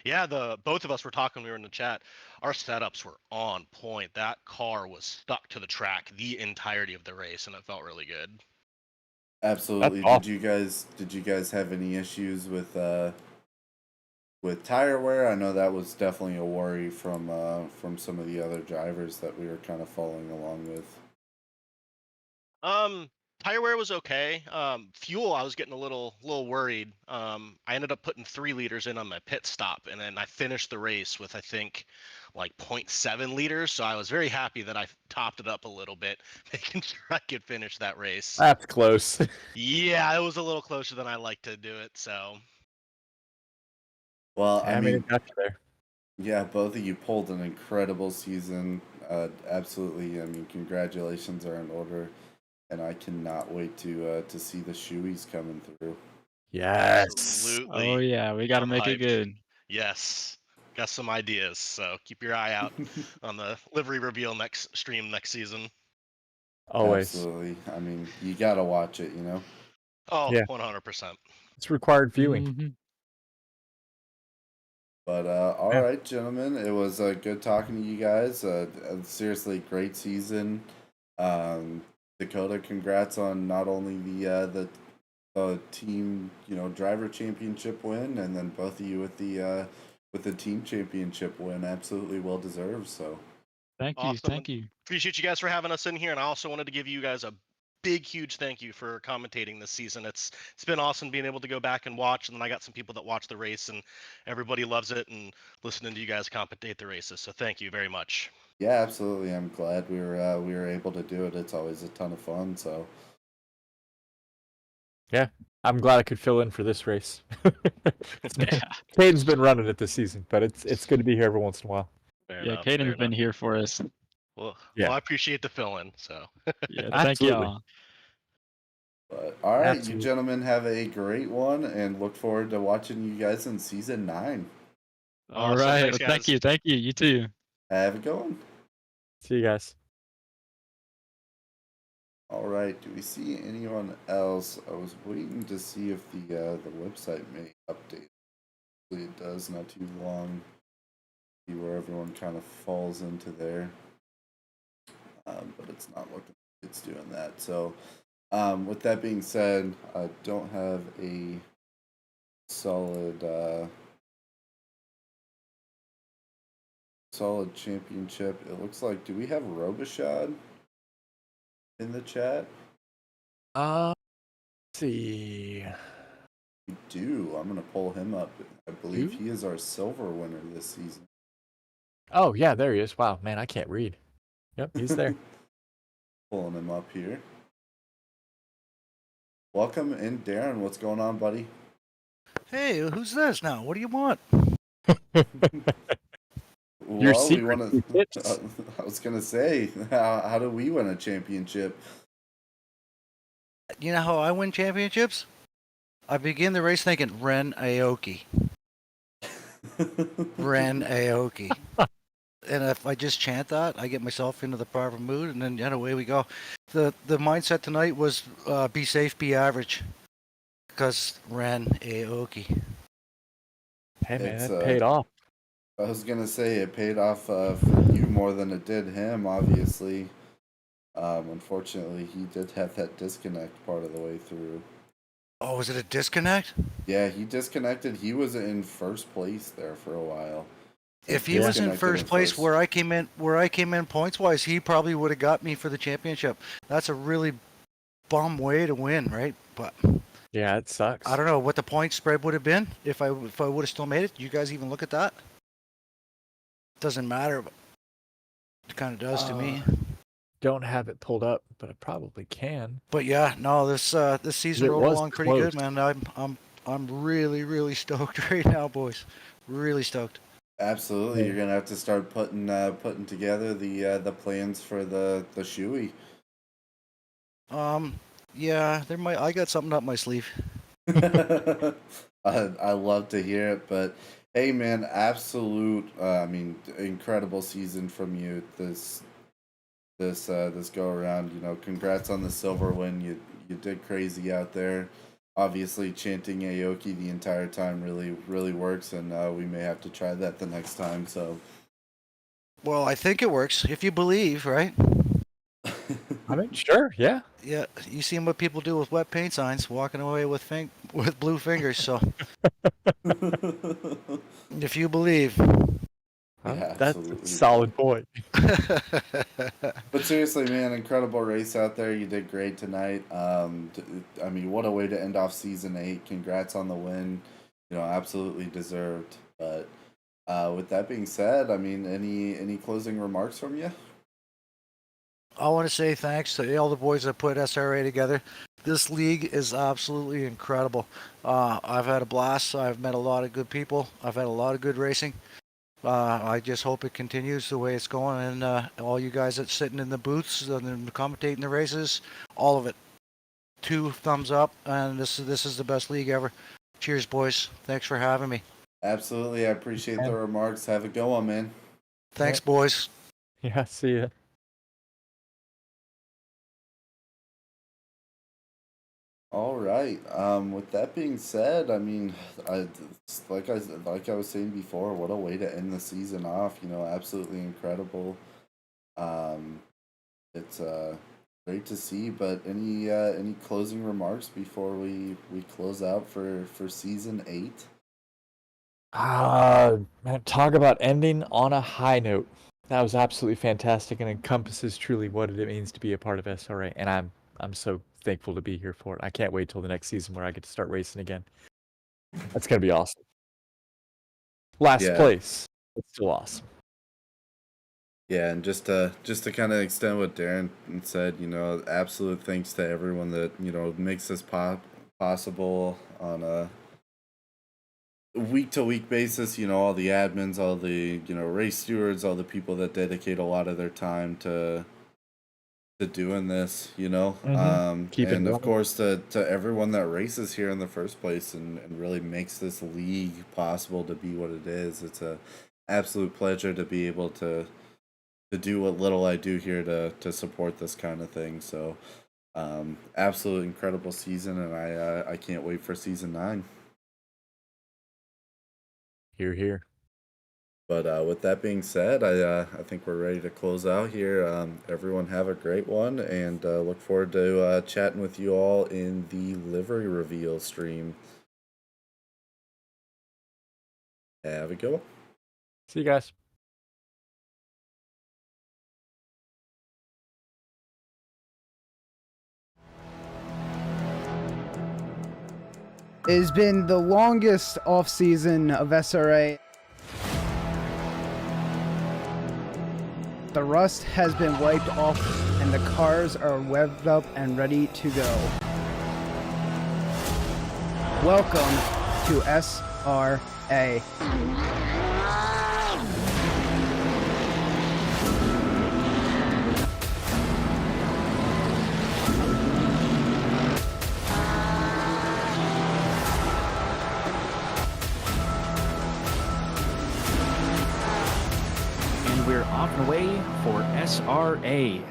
yeah, both of us were talking, we were in the chat. Our setups were on point. That car was stuck to the track the entirety of the race, and it felt really good. Absolutely. That's Did you guys have any issues with tire wear? I know that was definitely a worry from some of the other drivers that we were kind of following along with. Tire wear was okay. Fuel, I was getting a little worried. I ended up putting 3 liters in on my pit stop, and then I finished the race with, I think, like 0.7 liters. So I was very happy that I topped it up a little bit, making sure I could finish that race. That's close. Yeah, it was a little closer than I like to do it. So. Well, I mean, got you there. Yeah, both of you pulled an incredible season. Absolutely. I mean, congratulations are in order, and I cannot wait to see the shoeies coming through. Yes. Absolutely. Oh yeah, we gotta make it good. Yes. Got some ideas, so keep your eye out on the livery reveal next season. Always. Absolutely. I mean, you gotta watch it, you know. Oh, Yeah. 100%. It's required viewing. Mhm. But all right, gentlemen, it was good talking to you guys. Seriously, great season. Dakota, congrats on not only the team, driver championship win, and then both of you with the team championship win. Absolutely well deserved. So Thank you. Awesome. Thank you. Appreciate you guys for having us in here, and I also wanted to give you guys a big, huge thank you for commentating this season. It's been awesome being able to go back and watch, and then I got some people that watch the race, and everybody loves it, and listening to you guys commentate the races. So thank you very much. yeah, absolutely. I'm glad we were able to do it. It's always a ton of fun. So Yeah, I'm glad I could fill in for this race. Yeah. Caden's been running it this season, but it's good to be here every once in a while. Fair Yeah, enough, fair Caden's been enough. here for us. Well, Yeah. I appreciate the fill-in. So Yeah, thank Absolutely. y'all. But all right, you Absolutely. gentlemen have a great one, and look forward to watching you guys in season 9. All Awesome. right. Thanks, Well, thank guys. you. Thank you. You too. Have a good one. See you guys. All right, do we see anyone else? I was waiting to see if the website may update. Hopefully it does, not too long. See where everyone kind of falls into there. But it's not looking like it's doing that. So, with that being said, I don't have a solid championship. It looks like, do we have Robichaud in the chat? Let's see. We do. I'm gonna pull him up. I believe Who? he is our silver winner this season. Oh yeah, there he is. Wow, man, I can't read. Yep, he's there. Pulling him up here. Welcome in, Darren. What's going on, buddy? Hey, who's this now? What do you want? Your Well, we secret want two to. tips. I was gonna say, how do we win a championship? You know how I win championships? I begin the race thinking Ren Aoki. Ren Aoki. And if I just chant that, I get myself into the proper mood, and then away we go. The mindset tonight was be safe, be average. Because Ren Aoki. Hey man, It's, that paid off. I was gonna say it paid off for you more than it did him. Obviously, unfortunately, he did have that disconnect part of the way through. Oh, was it a disconnect? Yeah, he disconnected. He was in first place there for a while. If he was in first place where I came in points wise, he probably would have got me for the championship. That's a really bum way to win, right? But Yeah, it sucks. I don't know what the point spread would have been if I would have still made it. You guys even look at that? Doesn't matter, but it kind of does to me. Don't have it pulled up, but I probably can. But yeah, no, this season It rolled was along pretty close. good, man. I'm really stoked right now, boys. Really stoked. Absolutely, you're gonna have to start putting together the plans for the shoey. Yeah, I got something up my sleeve. I love to hear it, but hey, man, absolute. I mean, incredible season from you this go around. You know, congrats on the silver win. You did crazy out there. Obviously, chanting Aoki the entire time really works, and we may have to try that the next time. So, Well, I think it works if you believe, right? I mean, sure, yeah. Yeah, you seen what people do with wet paint signs, walking away with blue fingers. So, if you believe. yeah, That's absolutely. a solid point. But seriously, man, incredible race out there. You did great tonight. I mean, what a way to end off season 8. Congrats on the win. You know, absolutely deserved. But with that being said, I mean, any closing remarks from you? I want to say thanks to all the boys that put SRA together. This league is absolutely incredible. I've had a blast. I've met a lot of good people. I've had a lot of good racing. I just hope it continues the way it's going, and all you guys that's sitting in the booths and commentating the races, all of it. 2 thumbs up, and this is the best league ever. Cheers, boys. Thanks for having me. Absolutely, I appreciate the remarks. Have a good one, man. Thanks, boys. Yeah, see ya. All right. With that being said, I mean, like I was saying before, what a way to end the season off. You know, absolutely incredible. It's great to see. But any closing remarks before we close out for season 8? Man, talk about ending on a high note. That was absolutely fantastic and encompasses truly what it means to be a part of SRA. And I'm so thankful to be here for it. I can't wait till the next season where I get to start racing again. That's gonna be awesome. Last place, but still awesome. Yeah, and just to kind of extend what Darren said, you know, absolute thanks to everyone that, you know, makes this possible on a week-to-week basis. You know, all the admins, all the, you know, race stewards, all the people that dedicate a lot of their time to doing this, you know. Keep it And of going. course to everyone that races here in the first place and really makes this league possible to be what it is. It's a absolute pleasure to be able to do what little I do here to support this kind of thing. So absolute incredible season, and I can't wait for season 9. Hear, hear. But with that being said, I think we're ready to close out here. Everyone have a great one, and look forward to chatting with you all in the livery reveal stream. Have a good one. See you guys. It has been the longest off season of SRA. The rust has been wiped off and the cars are revved up and ready to go. Welcome to SRA. And we're off and away for SRA.